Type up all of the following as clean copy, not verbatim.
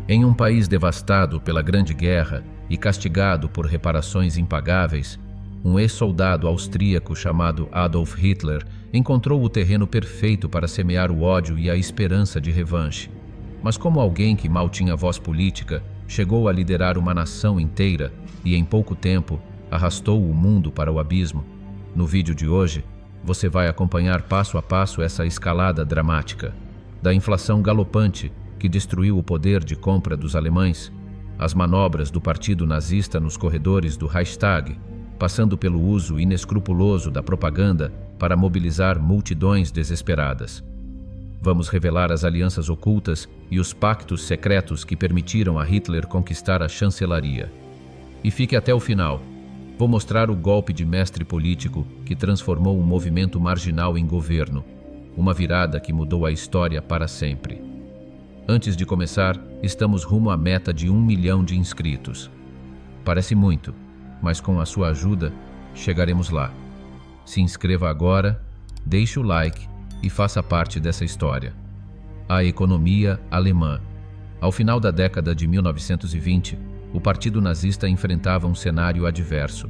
Em um país devastado pela Grande Guerra e castigado por reparações impagáveis, um ex-soldado austríaco chamado Adolf Hitler encontrou o terreno perfeito para semear o ódio e a esperança de revanche. Mas como alguém que mal tinha voz política, chegou a liderar uma nação inteira e, em pouco tempo, arrastou o mundo para o abismo. No vídeo de hoje, você vai acompanhar passo a passo essa escalada dramática, da inflação galopante que destruiu o poder de compra dos alemães, as manobras do partido nazista nos corredores do Reichstag, passando pelo uso inescrupuloso da propaganda para mobilizar multidões desesperadas. Vamos revelar as alianças ocultas e os pactos secretos que permitiram a Hitler conquistar a chancelaria. E fique até o final. Vou mostrar o golpe de mestre político que transformou um movimento marginal em governo, uma virada que mudou a história para sempre. Antes de começar, estamos rumo à meta de 1 milhão de inscritos. Parece muito, mas com a sua ajuda, chegaremos lá. Se inscreva agora, deixe o like e faça parte dessa história. A economia alemã. Ao final da década de 1920, o Partido Nazista enfrentava um cenário adverso.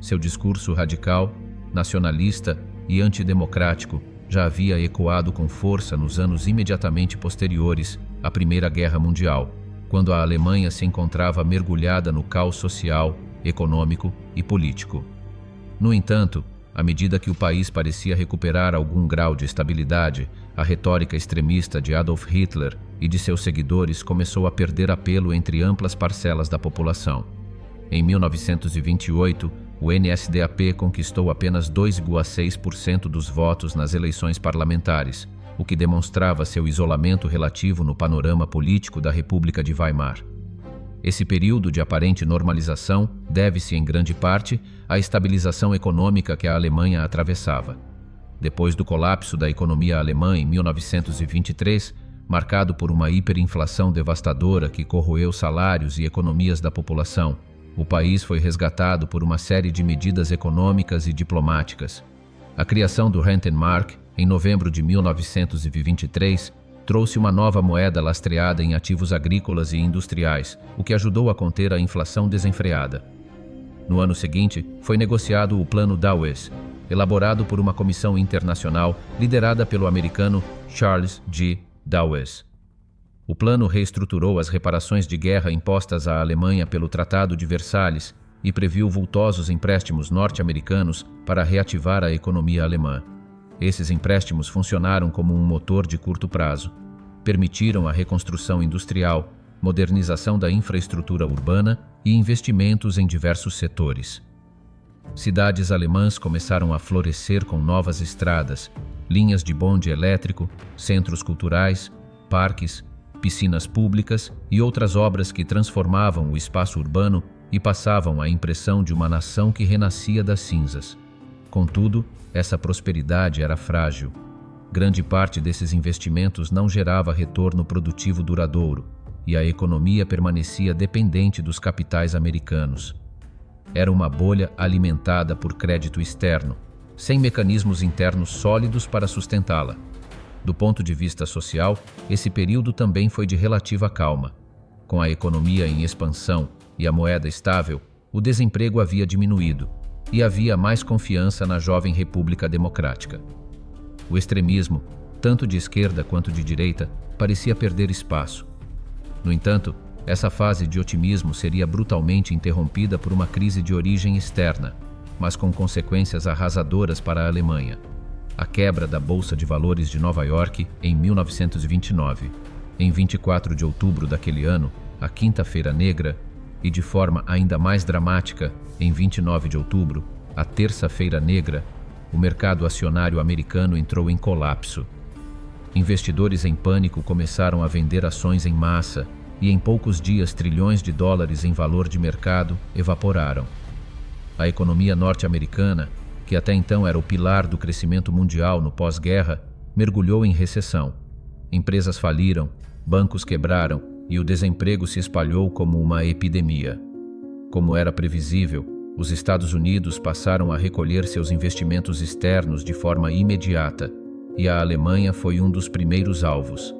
Seu discurso radical, nacionalista e antidemocrático já havia ecoado com força nos anos imediatamente posteriores à Primeira Guerra Mundial, quando a Alemanha se encontrava mergulhada no caos social, econômico e político. No entanto, à medida que o país parecia recuperar algum grau de estabilidade, a retórica extremista de Adolf Hitler e de seus seguidores começou a perder apelo entre amplas parcelas da população. Em 1928, o NSDAP conquistou apenas 2,6% dos votos nas eleições parlamentares, o que demonstrava seu isolamento relativo no panorama político da República de Weimar. Esse período de aparente normalização deve-se, em grande parte, à estabilização econômica que a Alemanha atravessava. Depois do colapso da economia alemã em 1923, marcado por uma hiperinflação devastadora que corroeu salários e economias da população, o país foi resgatado por uma série de medidas econômicas e diplomáticas. A criação do Rentenmark, em novembro de 1923, trouxe uma nova moeda lastreada em ativos agrícolas e industriais, o que ajudou a conter a inflação desenfreada. No ano seguinte, foi negociado o Plano Dawes, elaborado por uma comissão internacional liderada pelo americano Charles G. Dawes. O plano reestruturou as reparações de guerra impostas à Alemanha pelo Tratado de Versalhes e previu vultosos empréstimos norte-americanos para reativar a economia alemã. Esses empréstimos funcionaram como um motor de curto prazo. Permitiram a reconstrução industrial, modernização da infraestrutura urbana e investimentos em diversos setores. Cidades alemãs começaram a florescer com novas estradas, linhas de bonde elétrico, centros culturais, parques, piscinas públicas e outras obras que transformavam o espaço urbano e passavam a impressão de uma nação que renascia das cinzas. Contudo, essa prosperidade era frágil. Grande parte desses investimentos não gerava retorno produtivo duradouro e a economia permanecia dependente dos capitais americanos. Era uma bolha alimentada por crédito externo, sem mecanismos internos sólidos para sustentá-la. Do ponto de vista social, esse período também foi de relativa calma. Com a economia em expansão e a moeda estável, o desemprego havia diminuído e havia mais confiança na jovem República Democrática. O extremismo, tanto de esquerda quanto de direita, parecia perder espaço. No entanto, essa fase de otimismo seria brutalmente interrompida por uma crise de origem externa, mas com consequências arrasadoras para a Alemanha. A quebra da Bolsa de Valores de Nova York em 1929. Em 24 de outubro daquele ano, a Quinta-feira Negra, e de forma ainda mais dramática, em 29 de outubro, a Terça-feira Negra, o mercado acionário americano entrou em colapso. Investidores em pânico começaram a vender ações em massa e em poucos dias trilhões de dólares em valor de mercado evaporaram. A economia norte-americana, que até então era o pilar do crescimento mundial no pós-guerra, mergulhou em recessão. Empresas faliram, bancos quebraram e o desemprego se espalhou como uma epidemia. Como era previsível, os Estados Unidos passaram a recolher seus investimentos externos de forma imediata, e a Alemanha foi um dos primeiros alvos.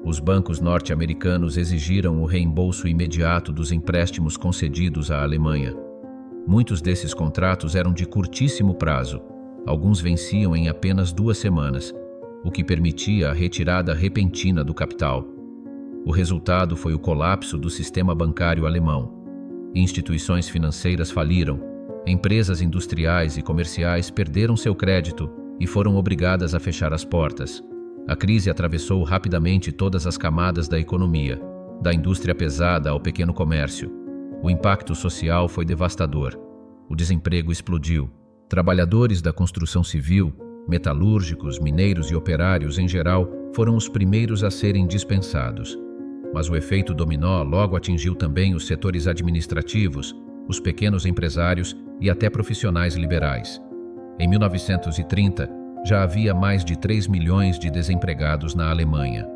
Os bancos norte-americanos exigiram o reembolso imediato dos empréstimos concedidos à Alemanha. Muitos desses contratos eram de curtíssimo prazo, alguns venciam em apenas 2 semanas, o que permitia a retirada repentina do capital. O resultado foi o colapso do sistema bancário alemão. Instituições financeiras faliram, empresas industriais e comerciais perderam seu crédito e foram obrigadas a fechar as portas. A crise atravessou rapidamente todas as camadas da economia, da indústria pesada ao pequeno comércio. O impacto social foi devastador. O desemprego explodiu. Trabalhadores da construção civil, metalúrgicos, mineiros e operários em geral foram os primeiros a serem dispensados. Mas o efeito dominó logo atingiu também os setores administrativos, os pequenos empresários e até profissionais liberais. Em 1930, já havia mais de 3 milhões de desempregados na Alemanha.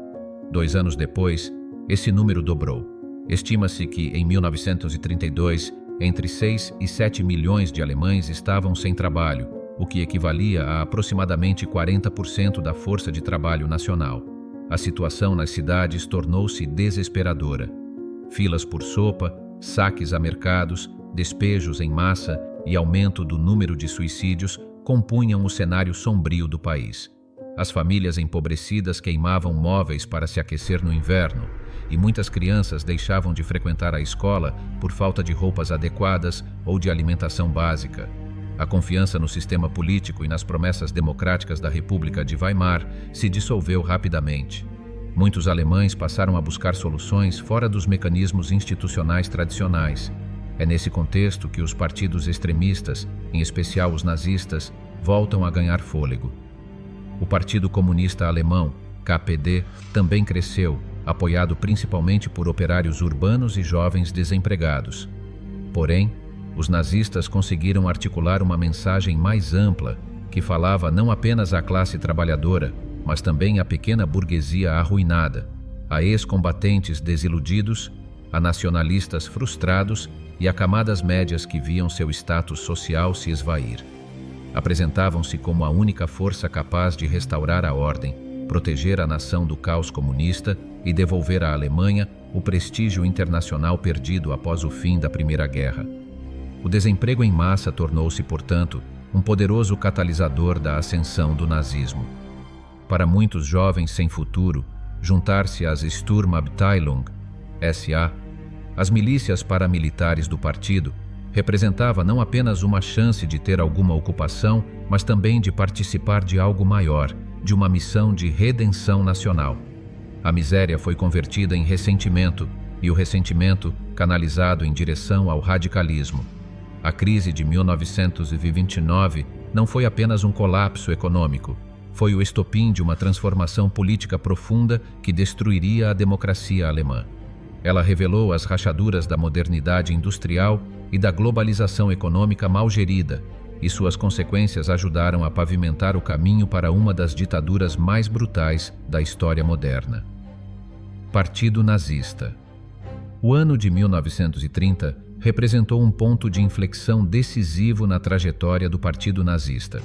2 anos depois, esse número dobrou. Estima-se que, em 1932, entre 6 e 7 milhões de alemães estavam sem trabalho, o que equivalia a aproximadamente 40% da força de trabalho nacional. A situação nas cidades tornou-se desesperadora. Filas por sopa, saques a mercados, despejos em massa e aumento do número de suicídios compunham o cenário sombrio do país. As famílias empobrecidas queimavam móveis para se aquecer no inverno, e muitas crianças deixavam de frequentar a escola por falta de roupas adequadas ou de alimentação básica. A confiança no sistema político e nas promessas democráticas da República de Weimar se dissolveu rapidamente. Muitos alemães passaram a buscar soluções fora dos mecanismos institucionais tradicionais. É nesse contexto que os partidos extremistas, em especial os nazistas, voltam a ganhar fôlego. O Partido Comunista Alemão, KPD, também cresceu, apoiado principalmente por operários urbanos e jovens desempregados. Porém, os nazistas conseguiram articular uma mensagem mais ampla, que falava não apenas à classe trabalhadora, mas também à pequena burguesia arruinada, a ex-combatentes desiludidos, a nacionalistas frustrados e a camadas médias que viam seu status social se esvair. Apresentavam-se como a única força capaz de restaurar a ordem, proteger a nação do caos comunista e devolver à Alemanha o prestígio internacional perdido após o fim da Primeira Guerra. O desemprego em massa tornou-se, portanto, um poderoso catalisador da ascensão do nazismo. Para muitos jovens sem futuro, juntar-se às Sturmabteilung, SA, as milícias paramilitares do partido, representava não apenas uma chance de ter alguma ocupação, mas também de participar de algo maior, de uma missão de redenção nacional. A miséria foi convertida em ressentimento, e o ressentimento canalizado em direção ao radicalismo. A crise de 1929 não foi apenas um colapso econômico, foi o estopim de uma transformação política profunda que destruiria a democracia alemã. Ela revelou as rachaduras da modernidade industrial e da globalização econômica mal gerida, e suas consequências ajudaram a pavimentar o caminho para uma das ditaduras mais brutais da história moderna. Partido Nazista. O ano de 1930 representou um ponto de inflexão decisivo na trajetória do Partido Nazista.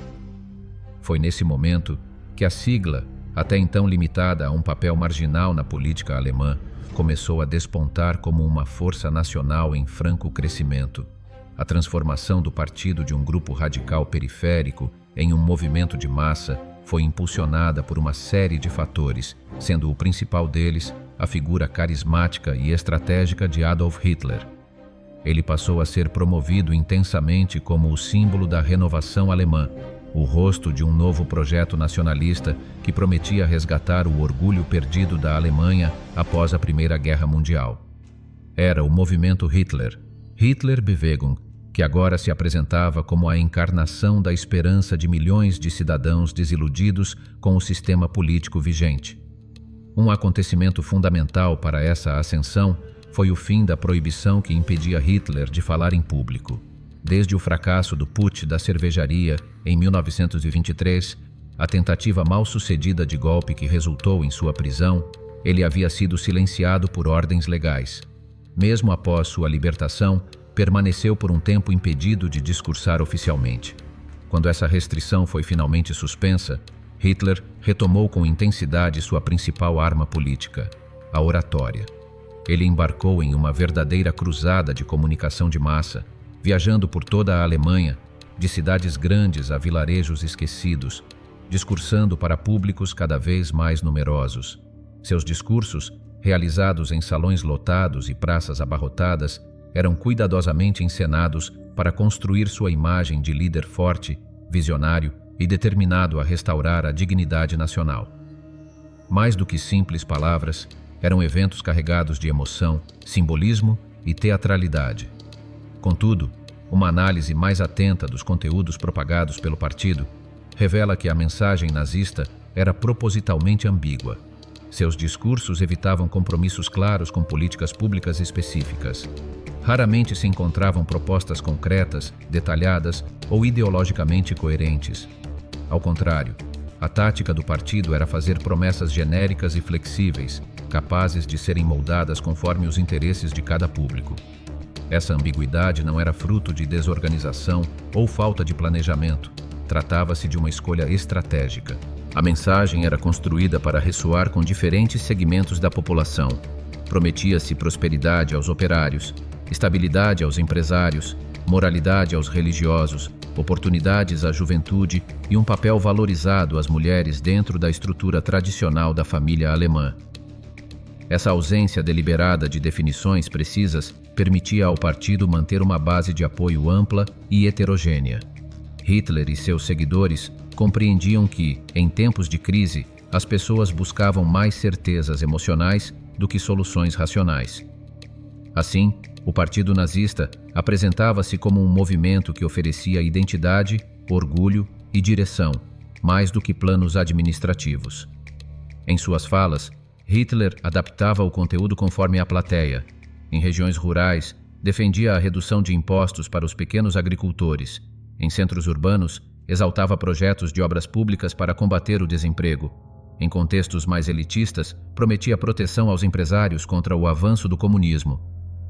Foi nesse momento que a sigla, até então limitada a um papel marginal na política alemã, começou a despontar como uma força nacional em franco crescimento. A transformação do partido de um grupo radical periférico em um movimento de massa foi impulsionada por uma série de fatores, sendo o principal deles a figura carismática e estratégica de Adolf Hitler. Ele passou a ser promovido intensamente como o símbolo da renovação alemã, o rosto de um novo projeto nacionalista que prometia resgatar o orgulho perdido da Alemanha após a Primeira Guerra Mundial. Era o movimento Hitlerbewegung, que agora se apresentava como a encarnação da esperança de milhões de cidadãos desiludidos com o sistema político vigente. Um acontecimento fundamental para essa ascensão foi o fim da proibição que impedia Hitler de falar em público. Desde o fracasso do putsch da cervejaria em 1923, a tentativa mal-sucedida de golpe que resultou em sua prisão, ele havia sido silenciado por ordens legais. Mesmo após sua libertação, permaneceu por um tempo impedido de discursar oficialmente. Quando essa restrição foi finalmente suspensa, Hitler retomou com intensidade sua principal arma política, a oratória. Ele embarcou em uma verdadeira cruzada de comunicação de massa, viajando por toda a Alemanha, de cidades grandes a vilarejos esquecidos, discursando para públicos cada vez mais numerosos. Seus discursos, realizados em salões lotados e praças abarrotadas, eram cuidadosamente encenados para construir sua imagem de líder forte, visionário e determinado a restaurar a dignidade nacional. Mais do que simples palavras, eram eventos carregados de emoção, simbolismo e teatralidade. Contudo, uma análise mais atenta dos conteúdos propagados pelo partido revela que a mensagem nazista era propositalmente ambígua. Seus discursos evitavam compromissos claros com políticas públicas específicas. Raramente se encontravam propostas concretas, detalhadas ou ideologicamente coerentes. Ao contrário, a tática do partido era fazer promessas genéricas e flexíveis, capazes de serem moldadas conforme os interesses de cada público. Essa ambiguidade não era fruto de desorganização ou falta de planejamento. Tratava-se de uma escolha estratégica. A mensagem era construída para ressoar com diferentes segmentos da população. Prometia-se prosperidade aos operários, estabilidade aos empresários, moralidade aos religiosos, oportunidades à juventude e um papel valorizado às mulheres dentro da estrutura tradicional da família alemã. Essa ausência deliberada de definições precisas permitia ao partido manter uma base de apoio ampla e heterogênea. Hitler e seus seguidores compreendiam que, em tempos de crise, as pessoas buscavam mais certezas emocionais do que soluções racionais. Assim, o Partido Nazista apresentava-se como um movimento que oferecia identidade, orgulho e direção, mais do que planos administrativos. Em suas falas, Hitler adaptava o conteúdo conforme a plateia. Em regiões rurais, defendia a redução de impostos para os pequenos agricultores. Em centros urbanos, exaltava projetos de obras públicas para combater o desemprego. Em contextos mais elitistas, prometia proteção aos empresários contra o avanço do comunismo.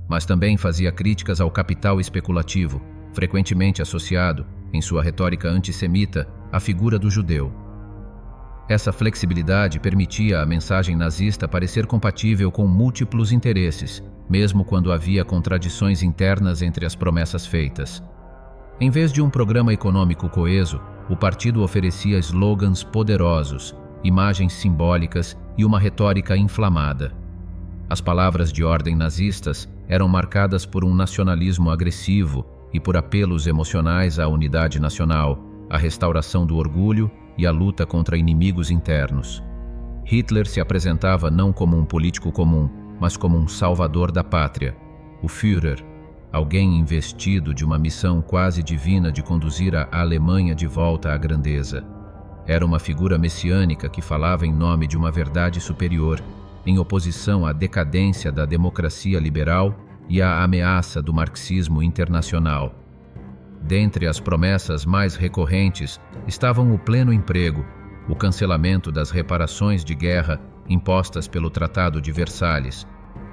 Mas também fazia críticas ao capital especulativo, frequentemente associado, em sua retórica antissemita, à figura do judeu. Essa flexibilidade permitia à mensagem nazista parecer compatível com múltiplos interesses, mesmo quando havia contradições internas entre as promessas feitas. Em vez de um programa econômico coeso, o partido oferecia slogans poderosos, imagens simbólicas e uma retórica inflamada. As palavras de ordem nazistas eram marcadas por um nacionalismo agressivo e por apelos emocionais à unidade nacional, à restauração do orgulho e à luta contra inimigos internos. Hitler se apresentava não como um político comum, mas como um salvador da pátria, o Führer, alguém investido de uma missão quase divina de conduzir a Alemanha de volta à grandeza. Era uma figura messiânica que falava em nome de uma verdade superior, em oposição à decadência da democracia liberal e à ameaça do marxismo internacional. Dentre as promessas mais recorrentes estavam o pleno emprego, o cancelamento das reparações de guerra impostas pelo Tratado de Versalhes,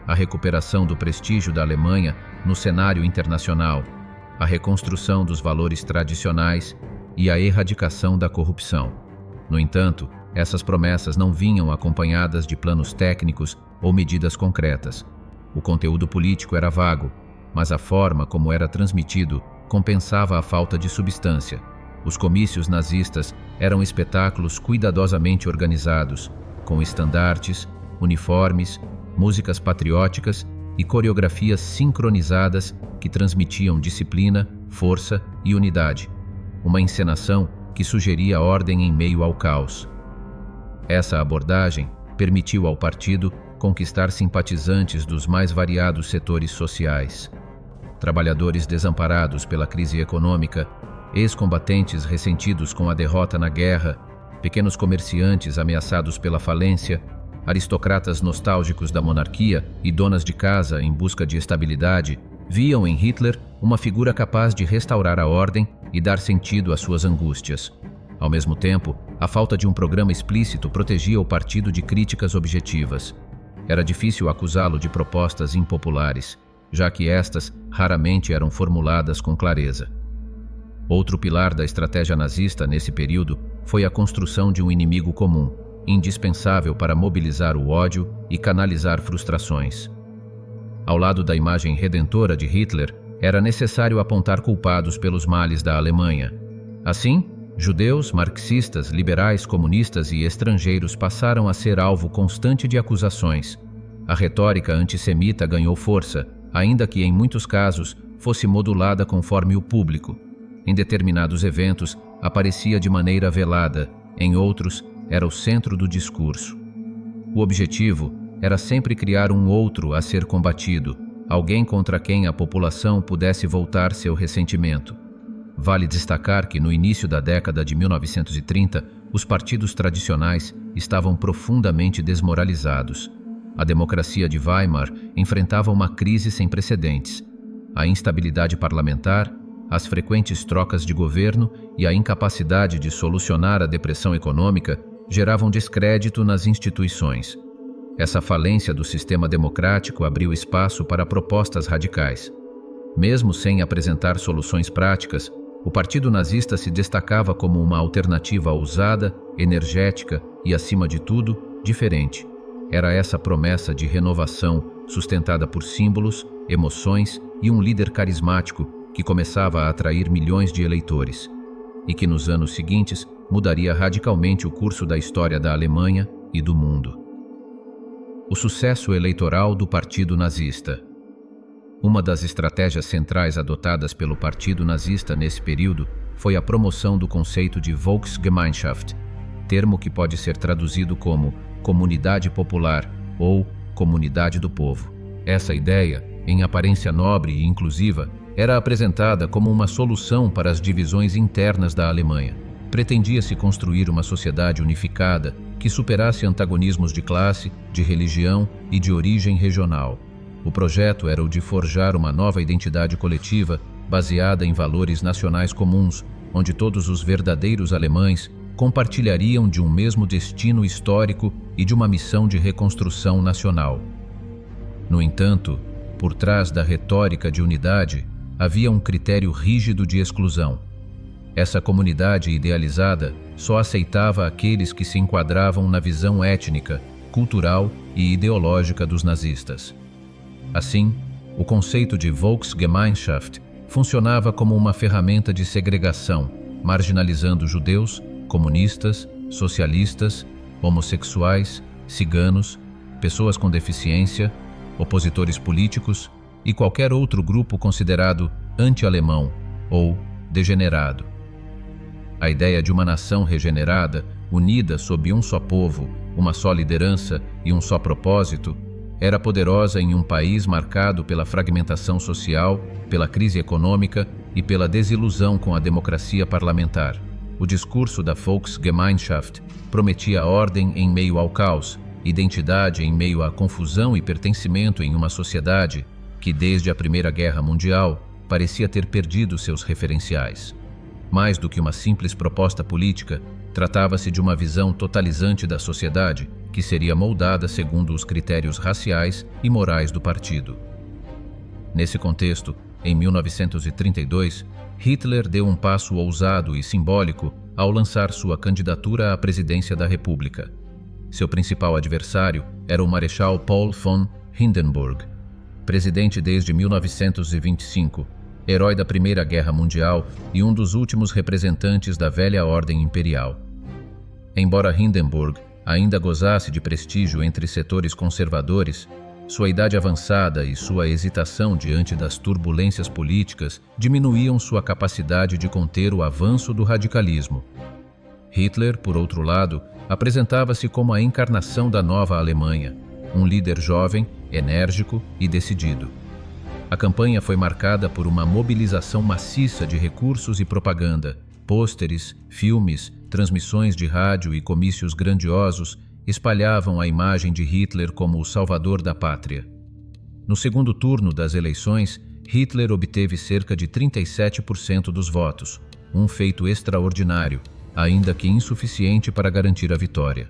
a recuperação do prestígio da Alemanha no cenário internacional, a reconstrução dos valores tradicionais e a erradicação da corrupção. No entanto, essas promessas não vinham acompanhadas de planos técnicos ou medidas concretas. O conteúdo político era vago, mas a forma como era transmitido compensava a falta de substância. Os comícios nazistas eram espetáculos cuidadosamente organizados, com estandartes, uniformes, músicas patrióticas e coreografias sincronizadas que transmitiam disciplina, força e unidade. Uma encenação que sugeria ordem em meio ao caos. Essa abordagem permitiu ao partido conquistar simpatizantes dos mais variados setores sociais. Trabalhadores desamparados pela crise econômica, ex-combatentes ressentidos com a derrota na guerra, pequenos comerciantes ameaçados pela falência, aristocratas nostálgicos da monarquia e donas de casa em busca de estabilidade, viam em Hitler uma figura capaz de restaurar a ordem e dar sentido às suas angústias. Ao mesmo tempo, a falta de um programa explícito protegia o partido de críticas objetivas. Era difícil acusá-lo de propostas impopulares, já que estas raramente eram formuladas com clareza. Outro pilar da estratégia nazista nesse período foi a construção de um inimigo comum, indispensável para mobilizar o ódio e canalizar frustrações. Ao lado da imagem redentora de Hitler, era necessário apontar culpados pelos males da Alemanha. Assim, judeus, marxistas, liberais, comunistas e estrangeiros passaram a ser alvo constante de acusações. A retórica antissemita ganhou força, ainda que em muitos casos fosse modulada conforme o público. Em determinados eventos, aparecia de maneira velada, em outros, era o centro do discurso. O objetivo era sempre criar um outro a ser combatido, alguém contra quem a população pudesse voltar seu ressentimento. Vale destacar que no início da década de 1930, os partidos tradicionais estavam profundamente desmoralizados. A democracia de Weimar enfrentava uma crise sem precedentes. A instabilidade parlamentar, as frequentes trocas de governo e a incapacidade de solucionar a depressão econômica geravam descrédito nas instituições. Essa falência do sistema democrático abriu espaço para propostas radicais. Mesmo sem apresentar soluções práticas, o Partido Nazista se destacava como uma alternativa ousada, energética e, acima de tudo, diferente. Era essa promessa de renovação, sustentada por símbolos, emoções e um líder carismático que começava a atrair milhões de eleitores, e que nos anos seguintes mudaria radicalmente o curso da história da Alemanha e do mundo. O sucesso eleitoral do Partido Nazista. Uma das estratégias centrais adotadas pelo Partido Nazista nesse período foi a promoção do conceito de Volksgemeinschaft, termo que pode ser traduzido como comunidade popular ou comunidade do povo. Essa ideia, em aparência nobre e inclusiva, era apresentada como uma solução para as divisões internas da Alemanha. Pretendia-se construir uma sociedade unificada que superasse antagonismos de classe, de religião e de origem regional. O projeto era o de forjar uma nova identidade coletiva baseada em valores nacionais comuns, onde todos os verdadeiros alemães compartilhariam de um mesmo destino histórico e de uma missão de reconstrução nacional. No entanto, por trás da retórica de unidade, havia um critério rígido de exclusão. Essa comunidade idealizada só aceitava aqueles que se enquadravam na visão étnica, cultural e ideológica dos nazistas. Assim, o conceito de Volksgemeinschaft funcionava como uma ferramenta de segregação, marginalizando judeus, comunistas, socialistas, homossexuais, ciganos, pessoas com deficiência, opositores políticos e qualquer outro grupo considerado anti-alemão ou degenerado. A ideia de uma nação regenerada, unida sob um só povo, uma só liderança e um só propósito, era poderosa em um país marcado pela fragmentação social, pela crise econômica e pela desilusão com a democracia parlamentar. O discurso da Volksgemeinschaft prometia ordem em meio ao caos, identidade em meio à confusão e pertencimento em uma sociedade que, desde a Primeira Guerra Mundial, parecia ter perdido seus referenciais. Mais do que uma simples proposta política, tratava-se de uma visão totalizante da sociedade que seria moldada segundo os critérios raciais e morais do partido. Nesse contexto, em 1932, Hitler deu um passo ousado e simbólico ao lançar sua candidatura à presidência da República. Seu principal adversário era o Marechal Paul von Hindenburg, presidente desde 1925, herói da Primeira Guerra Mundial e um dos últimos representantes da velha ordem imperial. Embora Hindenburg ainda gozasse de prestígio entre setores conservadores, sua idade avançada e sua hesitação diante das turbulências políticas diminuíam sua capacidade de conter o avanço do radicalismo. Hitler, por outro lado, apresentava-se como a encarnação da nova Alemanha, um líder jovem, enérgico e decidido. A campanha foi marcada por uma mobilização maciça de recursos e propaganda. Pôsteres, filmes, transmissões de rádio e comícios grandiosos espalhavam a imagem de Hitler como o salvador da pátria. No segundo turno das eleições, Hitler obteve cerca de 37% dos votos, um feito extraordinário, ainda que insuficiente para garantir a vitória.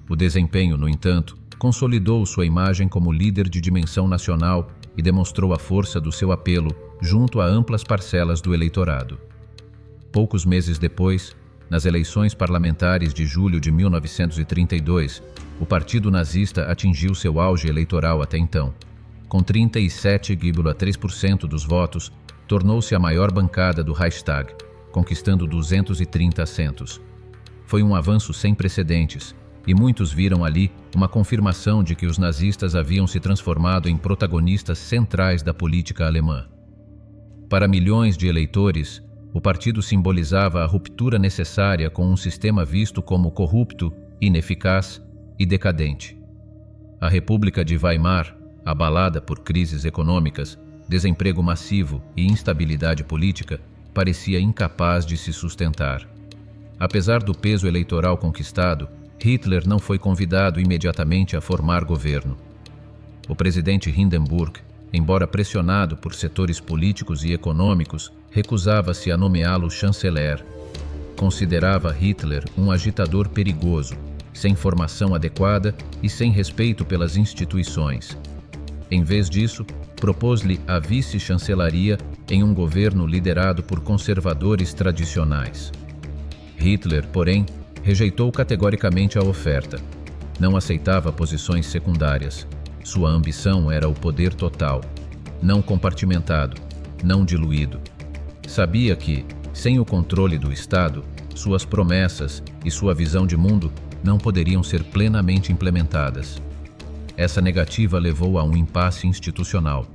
O desempenho, no entanto, consolidou sua imagem como líder de dimensão nacional e demonstrou a força do seu apelo junto a amplas parcelas do eleitorado. Poucos meses depois, Nas eleições parlamentares de julho de 1932, o Partido Nazista atingiu seu auge eleitoral até então. Com 37,3% dos votos, tornou-se a maior bancada do Reichstag, conquistando 230 assentos. Foi um avanço sem precedentes, e muitos viram ali uma confirmação de que os nazistas haviam se transformado em protagonistas centrais da política alemã. Para milhões de eleitores, o partido simbolizava a ruptura necessária com um sistema visto como corrupto, ineficaz e decadente. A República de Weimar, abalada por crises econômicas, desemprego massivo e instabilidade política, parecia incapaz de se sustentar. Apesar do peso eleitoral conquistado, Hitler não foi convidado imediatamente a formar governo. O presidente Hindenburg, embora pressionado por setores políticos e econômicos, recusava-se a nomeá-lo chanceler. Considerava Hitler um agitador perigoso, sem formação adequada e sem respeito pelas instituições. Em vez disso, propôs-lhe a vice-chancelaria em um governo liderado por conservadores tradicionais. Hitler, porém, rejeitou categoricamente a oferta. Não aceitava posições secundárias. Sua ambição era o poder total, não compartimentado, não diluído. Sabia que, sem o controle do Estado, suas promessas e sua visão de mundo não poderiam ser plenamente implementadas. Essa negativa levou a um impasse institucional.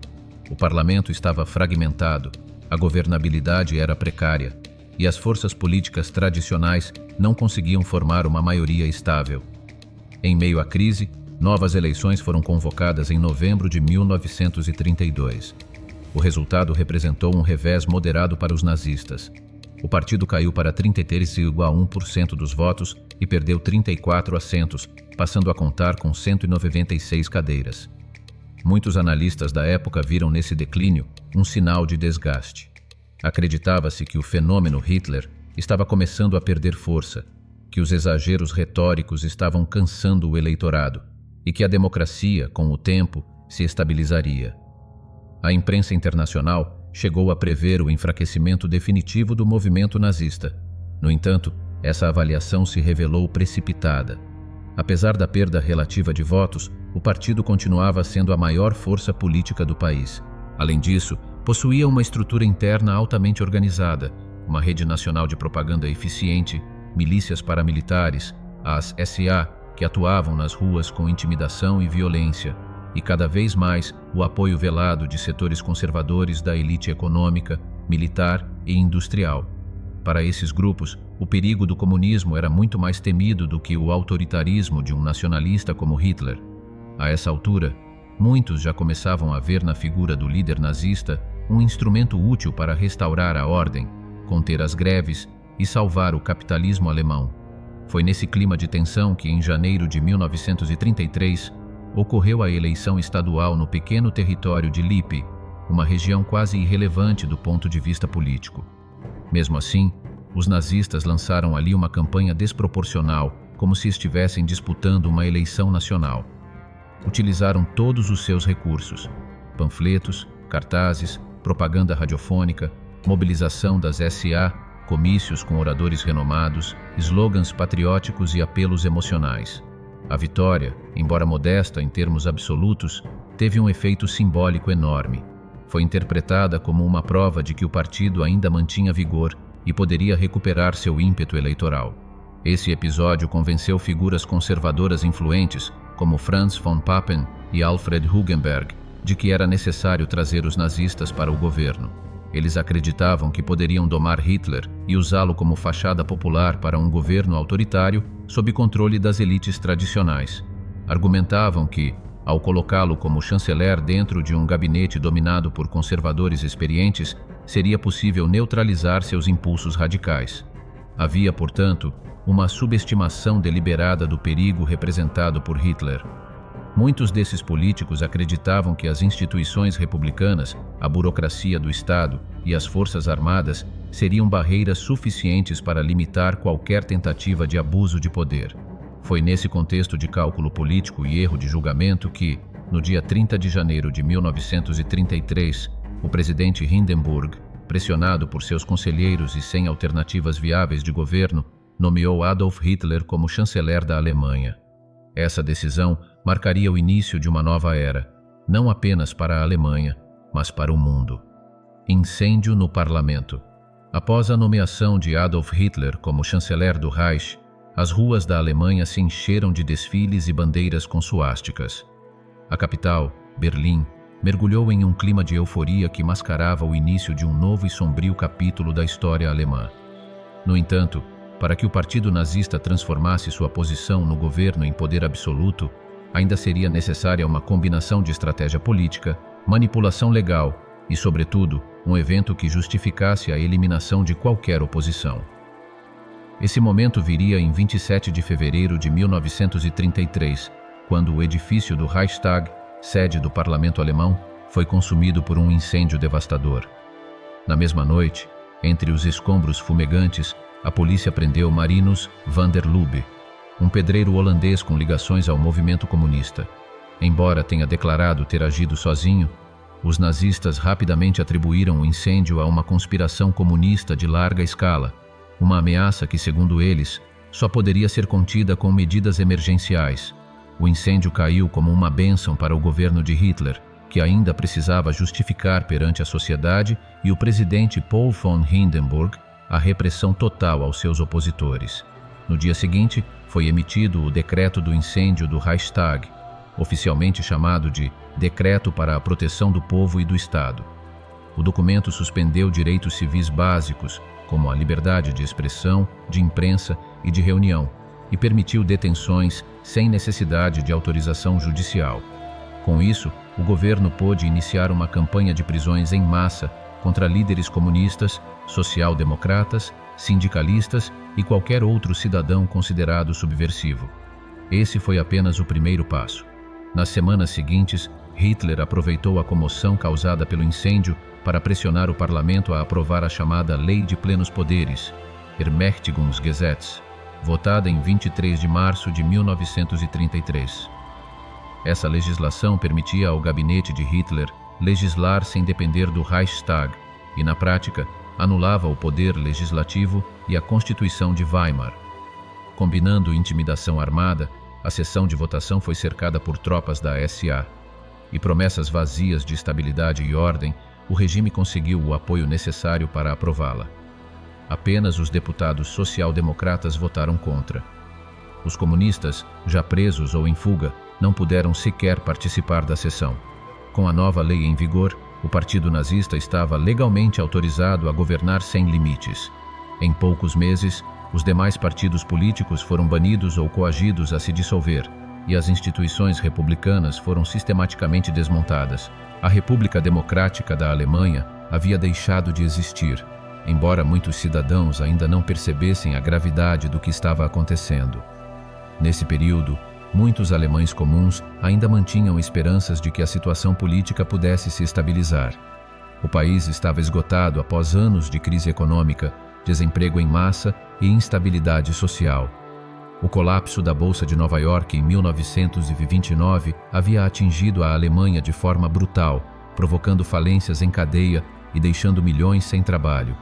O parlamento estava fragmentado, a governabilidade era precária, e as forças políticas tradicionais não conseguiam formar uma maioria estável. Em meio à crise, novas eleições foram convocadas em novembro de 1932. O resultado representou um revés moderado para os nazistas. O partido caiu para 33,1% dos votos e perdeu 34 assentos, passando a contar com 196 cadeiras. Muitos analistas da época viram nesse declínio um sinal de desgaste. Acreditava-se que o fenômeno Hitler estava começando a perder força, que os exageros retóricos estavam cansando o eleitorado e que a democracia, com o tempo, se estabilizaria. A imprensa internacional chegou a prever o enfraquecimento definitivo do movimento nazista. No entanto, essa avaliação se revelou precipitada. Apesar da perda relativa de votos, o partido continuava sendo a maior força política do país. Além disso, possuía uma estrutura interna altamente organizada, uma rede nacional de propaganda eficiente, milícias paramilitares, as SA, que atuavam nas ruas com intimidação e violência, e cada vez mais o apoio velado de setores conservadores da elite econômica, militar e industrial. Para esses grupos, o perigo do comunismo era muito mais temido do que o autoritarismo de um nacionalista como Hitler. A essa altura, muitos já começavam a ver na figura do líder nazista um instrumento útil para restaurar a ordem, conter as greves e salvar o capitalismo alemão. Foi nesse clima de tensão que, em janeiro de 1933, ocorreu a eleição estadual no pequeno território de Lippe, uma região quase irrelevante do ponto de vista político. Mesmo assim, os nazistas lançaram ali uma campanha desproporcional, como se estivessem disputando uma eleição nacional. Utilizaram todos os seus recursos: panfletos, cartazes, propaganda radiofônica, mobilização das SA, comícios com oradores renomados, slogans patrióticos e apelos emocionais. A vitória, embora modesta em termos absolutos, teve um efeito simbólico enorme. Foi interpretada como uma prova de que o partido ainda mantinha vigor e poderia recuperar seu ímpeto eleitoral. Esse episódio convenceu figuras conservadoras influentes, como Franz von Papen e Alfred Hugenberg, de que era necessário trazer os nazistas para o governo. Eles acreditavam que poderiam domar Hitler e usá-lo como fachada popular para um governo autoritário sob controle das elites tradicionais. Argumentavam que, ao colocá-lo como chanceler dentro de um gabinete dominado por conservadores experientes, seria possível neutralizar seus impulsos radicais. Havia, portanto, uma subestimação deliberada do perigo representado por Hitler. Muitos desses políticos acreditavam que as instituições republicanas, a burocracia do Estado e as forças armadas seriam barreiras suficientes para limitar qualquer tentativa de abuso de poder. Foi nesse contexto de cálculo político e erro de julgamento que, no dia 30 de janeiro de 1933, o presidente Hindenburg, pressionado por seus conselheiros e sem alternativas viáveis de governo, nomeou Adolf Hitler como chanceler da Alemanha. Essa decisão marcaria o início de uma nova era, não apenas para a Alemanha, mas para o mundo. Incêndio no parlamento. Após a nomeação de Adolf Hitler como chanceler do Reich, as ruas da Alemanha se encheram de desfiles e bandeiras com suásticas. A capital, Berlim, mergulhou em um clima de euforia que mascarava o início de um novo e sombrio capítulo da história alemã. No entanto, para que o partido nazista transformasse sua posição no governo em poder absoluto, ainda seria necessária uma combinação de estratégia política, manipulação legal e, sobretudo, um evento que justificasse a eliminação de qualquer oposição. Esse momento viria em 27 de fevereiro de 1933, quando o edifício do Reichstag, sede do parlamento alemão, foi consumido por um incêndio devastador. Na mesma noite, entre os escombros fumegantes, a polícia prendeu Marinus van der Lubbe, um pedreiro holandês com ligações ao movimento comunista. Embora tenha declarado ter agido sozinho, os nazistas rapidamente atribuíram o incêndio a uma conspiração comunista de larga escala, uma ameaça que, segundo eles, só poderia ser contida com medidas emergenciais. O incêndio caiu como uma bênção para o governo de Hitler, que ainda precisava justificar perante a sociedade e o presidente Paul von Hindenburg a repressão total aos seus opositores. No dia seguinte, foi emitido o Decreto do Incêndio do Reichstag, oficialmente chamado de Decreto para a Proteção do Povo e do Estado. O documento suspendeu direitos civis básicos, como a liberdade de expressão, de imprensa e de reunião, e permitiu detenções sem necessidade de autorização judicial. Com isso, o governo pôde iniciar uma campanha de prisões em massa contra líderes comunistas, social-democratas, sindicalistas e qualquer outro cidadão considerado subversivo. Esse foi apenas o primeiro passo. Nas semanas seguintes, Hitler aproveitou a comoção causada pelo incêndio para pressionar o parlamento a aprovar a chamada Lei de Plenos Poderes, Ermächtigungsgesetz, votada em 23 de março de 1933. Essa legislação permitia ao gabinete de Hitler legislar sem depender do Reichstag e, na prática, anulava o poder legislativo e a Constituição de Weimar. Combinando intimidação armada, a sessão de votação foi cercada por tropas da SA. E promessas vazias de estabilidade e ordem, o regime conseguiu o apoio necessário para aprová-la. Apenas os deputados social-democratas votaram contra. Os comunistas, já presos ou em fuga, não puderam sequer participar da sessão. Com a nova lei em vigor, o partido nazista estava legalmente autorizado a governar sem limites. Em poucos meses, os demais partidos políticos foram banidos ou coagidos a se dissolver, e as instituições republicanas foram sistematicamente desmontadas. A República Democrática da Alemanha havia deixado de existir, embora muitos cidadãos ainda não percebessem a gravidade do que estava acontecendo. Nesse período, muitos alemães comuns ainda mantinham esperanças de que a situação política pudesse se estabilizar. O país estava esgotado após anos de crise econômica, desemprego em massa e instabilidade social. O colapso da Bolsa de Nova York em 1929 havia atingido a Alemanha de forma brutal, provocando falências em cadeia e deixando milhões sem trabalho.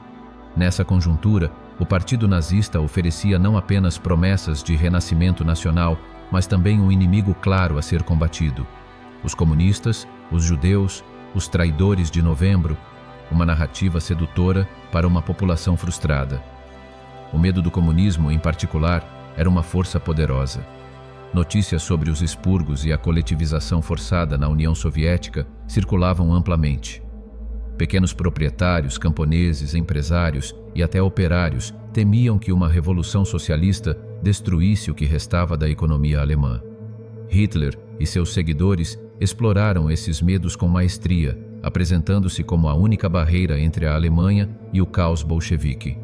Nessa conjuntura, o Partido Nazista oferecia não apenas promessas de renascimento nacional, mas também um inimigo claro a ser combatido: os comunistas, os judeus, os traidores de novembro, uma narrativa sedutora para uma população frustrada. O medo do comunismo, em particular, era uma força poderosa. Notícias sobre os expurgos e a coletivização forçada na União Soviética circulavam amplamente. Pequenos proprietários, camponeses, empresários e até operários temiam que uma revolução socialista destruísse o que restava da economia alemã. Hitler e seus seguidores exploraram esses medos com maestria, apresentando-se como a única barreira entre a Alemanha e o caos bolchevique.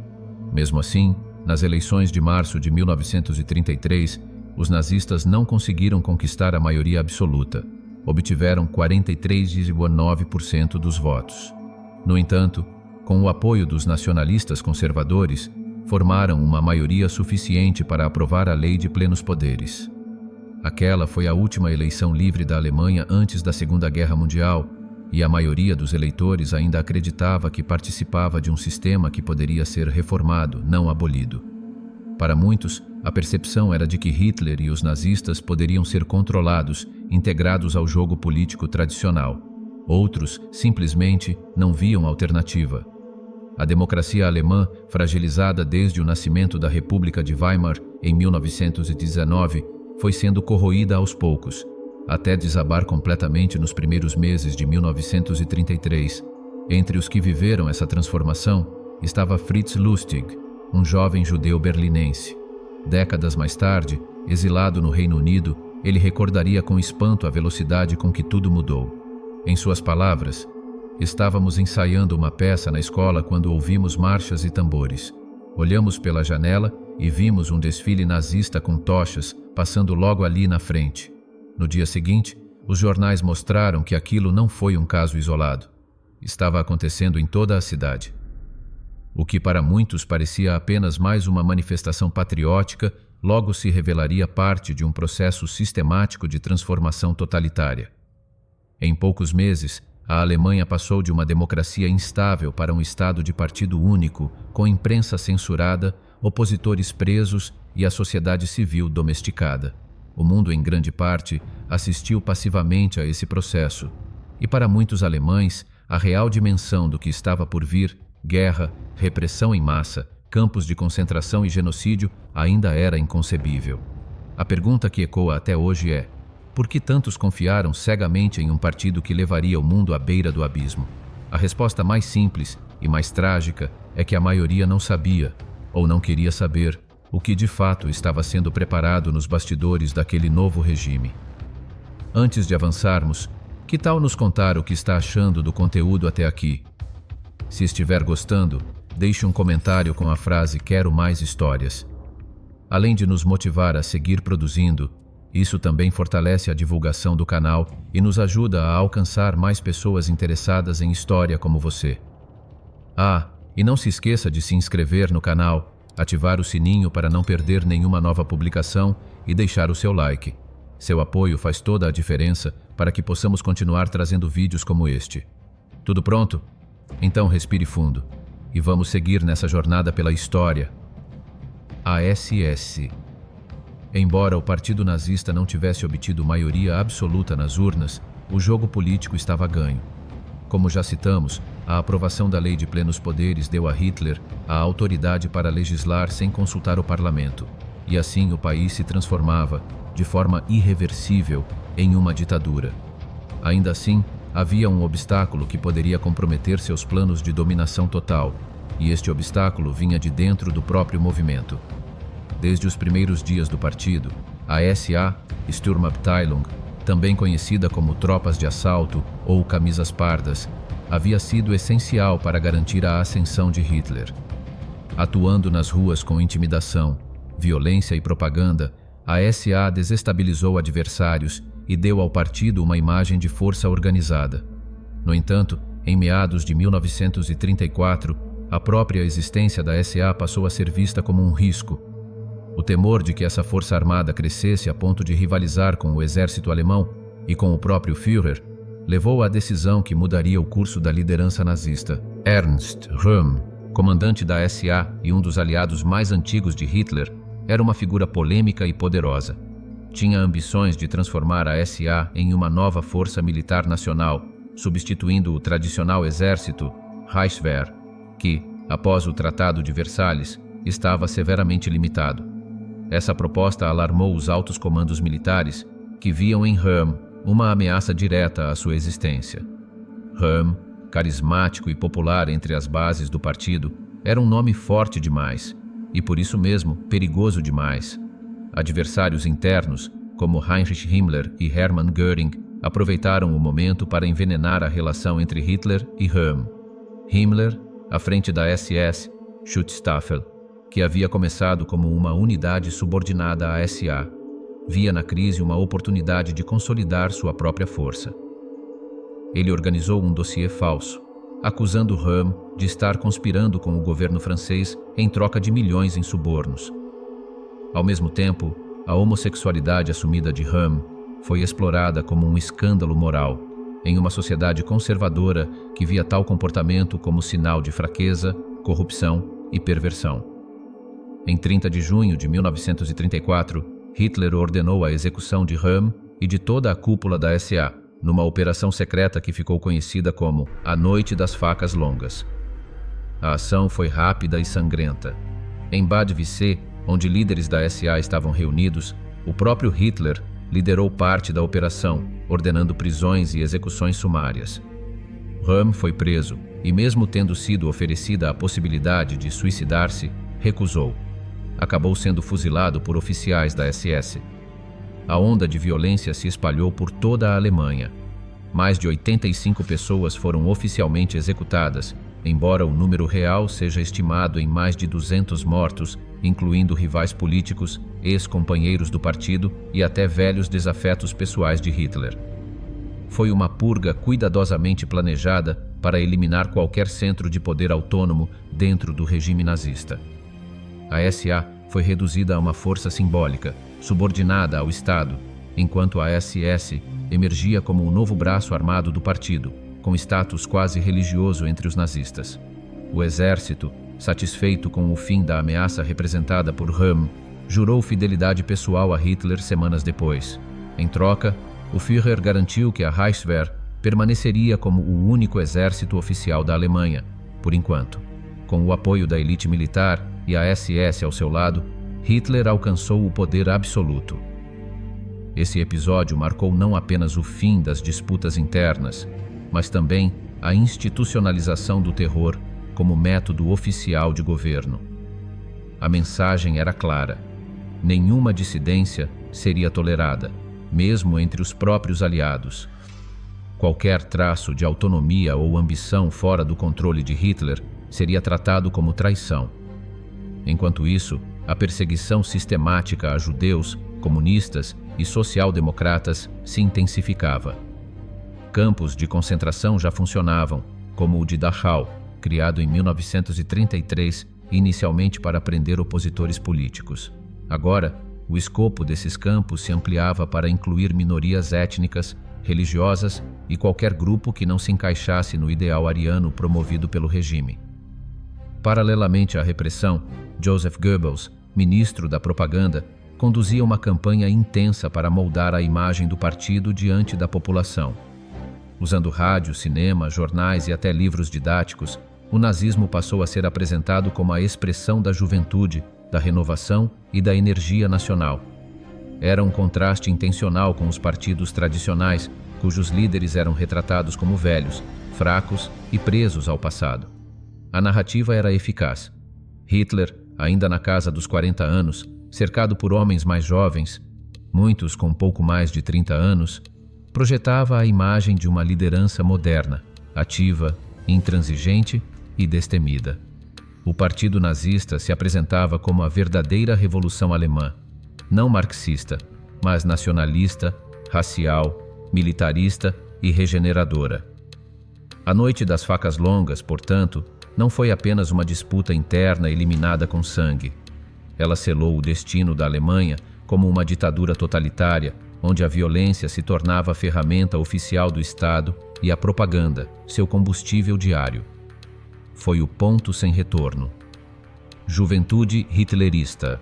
Mesmo assim, nas eleições de março de 1933, os nazistas não conseguiram conquistar a maioria absoluta. Obtiveram 43,9% dos votos. No entanto, com o apoio dos nacionalistas conservadores, formaram uma maioria suficiente para aprovar a Lei de Plenos Poderes. Aquela foi a última eleição livre da Alemanha antes da Segunda Guerra Mundial, e a maioria dos eleitores ainda acreditava que participava de um sistema que poderia ser reformado, não abolido. Para muitos, a percepção era de que Hitler e os nazistas poderiam ser controlados, integrados ao jogo político tradicional. Outros, simplesmente, não viam alternativa. A democracia alemã, fragilizada desde o nascimento da República de Weimar em 1919, foi sendo corroída aos poucos, até desabar completamente nos primeiros meses de 1933. Entre os que viveram essa transformação estava Fritz Lustig, um jovem judeu berlinense. Décadas mais tarde, exilado no Reino Unido, ele recordaria com espanto a velocidade com que tudo mudou. Em suas palavras, estávamos ensaiando uma peça na escola quando ouvimos marchas e tambores. Olhamos pela janela e vimos um desfile nazista com tochas passando logo ali na frente. No dia seguinte, os jornais mostraram que aquilo não foi um caso isolado. Estava acontecendo em toda a cidade. O que para muitos parecia apenas mais uma manifestação patriótica, logo se revelaria parte de um processo sistemático de transformação totalitária. Em poucos meses, a Alemanha passou de uma democracia instável para um estado de partido único, com imprensa censurada, opositores presos e a sociedade civil domesticada. O mundo, em grande parte, assistiu passivamente a esse processo. E para muitos alemães, a real dimensão do que estava por vir, guerra, repressão em massa, campos de concentração e genocídio, ainda era inconcebível. A pergunta que ecoa até hoje é: por que tantos confiaram cegamente em um partido que levaria o mundo à beira do abismo? A resposta mais simples e mais trágica é que a maioria não sabia, ou não queria saber, o que de fato estava sendo preparado nos bastidores daquele novo regime. Antes de avançarmos, que tal nos contar o que está achando do conteúdo até aqui? Se estiver gostando, deixe um comentário com a frase "Quero mais histórias". Além de nos motivar a seguir produzindo, isso também fortalece a divulgação do canal e nos ajuda a alcançar mais pessoas interessadas em história como você. E não se esqueça de se inscrever no canal, ativar o sininho para não perder nenhuma nova publicação e deixar o seu like. Seu apoio faz toda a diferença para que possamos continuar trazendo vídeos como este. Tudo pronto? Então respire fundo e vamos seguir nessa jornada pela história. A SS. Embora o Partido Nazista não tivesse obtido maioria absoluta nas urnas, o jogo político estava ganho. Como já citamos, a aprovação da Lei de Plenos Poderes deu a Hitler a autoridade para legislar sem consultar o parlamento, e assim o país se transformava, de forma irreversível, em uma ditadura. Ainda assim, havia um obstáculo que poderia comprometer seus planos de dominação total, e este obstáculo vinha de dentro do próprio movimento. Desde os primeiros dias do partido, a SA, Sturmabteilung, também conhecida como tropas de assalto ou camisas pardas, havia sido essencial para garantir a ascensão de Hitler. Atuando nas ruas com intimidação, violência e propaganda, a SA desestabilizou adversários e deu ao partido uma imagem de força organizada. No entanto, em meados de 1934, a própria existência da SA passou a ser vista como um risco. O temor de que essa força armada crescesse a ponto de rivalizar com o exército alemão e com o próprio Führer levou à decisão que mudaria o curso da liderança nazista. Ernst Röhm, comandante da SA e um dos aliados mais antigos de Hitler, era uma figura polêmica e poderosa. Tinha ambições de transformar a SA em uma nova força militar nacional, substituindo o tradicional exército Reichswehr, que, após o Tratado de Versalhes, estava severamente limitado. Essa proposta alarmou os altos comandos militares, que viam em Röhm uma ameaça direta à sua existência. Röhm, carismático e popular entre as bases do partido, era um nome forte demais, e por isso mesmo perigoso demais. Adversários internos, como Heinrich Himmler e Hermann Göring, aproveitaram o momento para envenenar a relação entre Hitler e Röhm. Himmler, à frente da SS, Schutzstaffel, que havia começado como uma unidade subordinada à SA, via na crise uma oportunidade de consolidar sua própria força. Ele organizou um dossiê falso, acusando Röhm de estar conspirando com o governo francês em troca de milhões em subornos. Ao mesmo tempo, a homossexualidade assumida de Röhm foi explorada como um escândalo moral, em uma sociedade conservadora que via tal comportamento como sinal de fraqueza, corrupção e perversão. Em 30 de junho de 1934, Hitler ordenou a execução de Röhm e de toda a cúpula da SA, numa operação secreta que ficou conhecida como a Noite das Facas Longas. A ação foi rápida e sangrenta. Em Bad Vissé, onde líderes da SA estavam reunidos, o próprio Hitler liderou parte da operação, ordenando prisões e execuções sumárias. Röhm foi preso e, mesmo tendo sido oferecida a possibilidade de suicidar-se, recusou. Acabou sendo fuzilado por oficiais da SS. A onda de violência se espalhou por toda a Alemanha. Mais de 85 pessoas foram oficialmente executadas, embora o número real seja estimado em mais de 200 mortos, incluindo rivais políticos, ex-companheiros do partido e até velhos desafetos pessoais de Hitler. Foi uma purga cuidadosamente planejada para eliminar qualquer centro de poder autônomo dentro do regime nazista. A SA foi reduzida a uma força simbólica, subordinada ao Estado, enquanto a SS emergia como um novo braço armado do partido, com status quase religioso entre os nazistas. O exército, satisfeito com o fim da ameaça representada por Röhm, jurou fidelidade pessoal a Hitler semanas depois. Em troca, o Führer garantiu que a Reichswehr permaneceria como o único exército oficial da Alemanha, por enquanto. Com o apoio da elite militar e a SS ao seu lado, Hitler alcançou o poder absoluto. Esse episódio marcou não apenas o fim das disputas internas, mas também a institucionalização do terror como método oficial de governo. A mensagem era clara: nenhuma dissidência seria tolerada, mesmo entre os próprios aliados. Qualquer traço de autonomia ou ambição fora do controle de Hitler seria tratado como traição. Enquanto isso, a perseguição sistemática a judeus, comunistas e social-democratas se intensificava. Campos de concentração já funcionavam, como o de Dachau, criado em 1933, inicialmente para prender opositores políticos. Agora, o escopo desses campos se ampliava para incluir minorias étnicas, religiosas e qualquer grupo que não se encaixasse no ideal ariano promovido pelo regime. Paralelamente à repressão, Joseph Goebbels, ministro da propaganda, conduzia uma campanha intensa para moldar a imagem do partido diante da população. Usando rádio, cinema, jornais e até livros didáticos, o nazismo passou a ser apresentado como a expressão da juventude, da renovação e da energia nacional. Era um contraste intencional com os partidos tradicionais, cujos líderes eram retratados como velhos, fracos e presos ao passado. A narrativa era eficaz. Hitler, ainda na casa dos 40 anos, cercado por homens mais jovens, muitos com pouco mais de 30 anos, projetava a imagem de uma liderança moderna, ativa, intransigente e destemida. O partido nazista se apresentava como a verdadeira revolução alemã, não marxista, mas nacionalista, racial, militarista e regeneradora. A Noite das Facas Longas, portanto, não foi apenas uma disputa interna eliminada com sangue. Ela selou o destino da Alemanha como uma ditadura totalitária, onde a violência se tornava a ferramenta oficial do Estado e a propaganda, seu combustível diário. Foi o ponto sem retorno. Juventude hitlerista.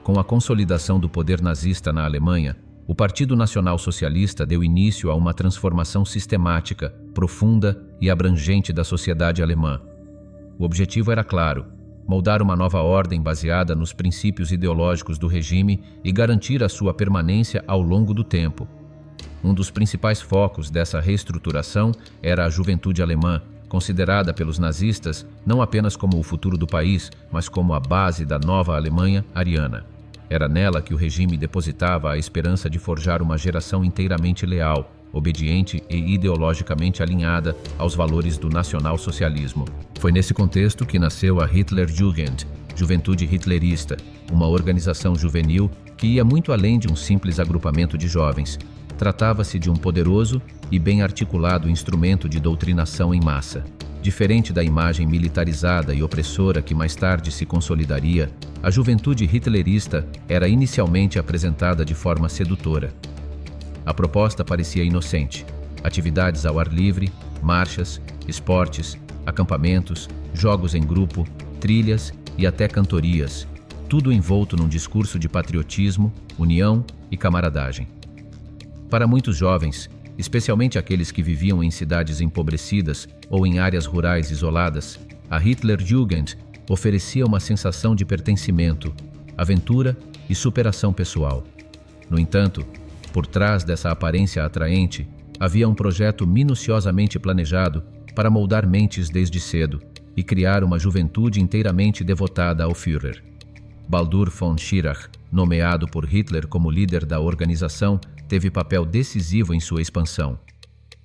Com a consolidação do poder nazista na Alemanha, o Partido Nacional Socialista deu início a uma transformação sistemática, profunda e abrangente da sociedade alemã. O objetivo era claro: moldar uma nova ordem baseada nos princípios ideológicos do regime e garantir a sua permanência ao longo do tempo. Um dos principais focos dessa reestruturação era a juventude alemã, considerada pelos nazistas não apenas como o futuro do país, mas como a base da nova Alemanha ariana. Era nela que o regime depositava a esperança de forjar uma geração inteiramente leal, obediente e ideologicamente alinhada aos valores do nacional-socialismo. Foi nesse contexto que nasceu a Hitlerjugend, Juventude Hitlerista, uma organização juvenil que ia muito além de um simples agrupamento de jovens. Tratava-se de um poderoso e bem articulado instrumento de doutrinação em massa. Diferente da imagem militarizada e opressora que mais tarde se consolidaria, a juventude hitlerista era inicialmente apresentada de forma sedutora. A proposta parecia inocente: atividades ao ar livre, marchas, esportes, acampamentos, jogos em grupo, trilhas e até cantorias, tudo envolto num discurso de patriotismo, união e camaradagem. Para muitos jovens, especialmente aqueles que viviam em cidades empobrecidas ou em áreas rurais isoladas, a Hitlerjugend oferecia uma sensação de pertencimento, aventura e superação pessoal. No entanto, por trás dessa aparência atraente, havia um projeto minuciosamente planejado para moldar mentes desde cedo e criar uma juventude inteiramente devotada ao Führer. Baldur von Schirach, nomeado por Hitler como líder da organização, teve papel decisivo em sua expansão.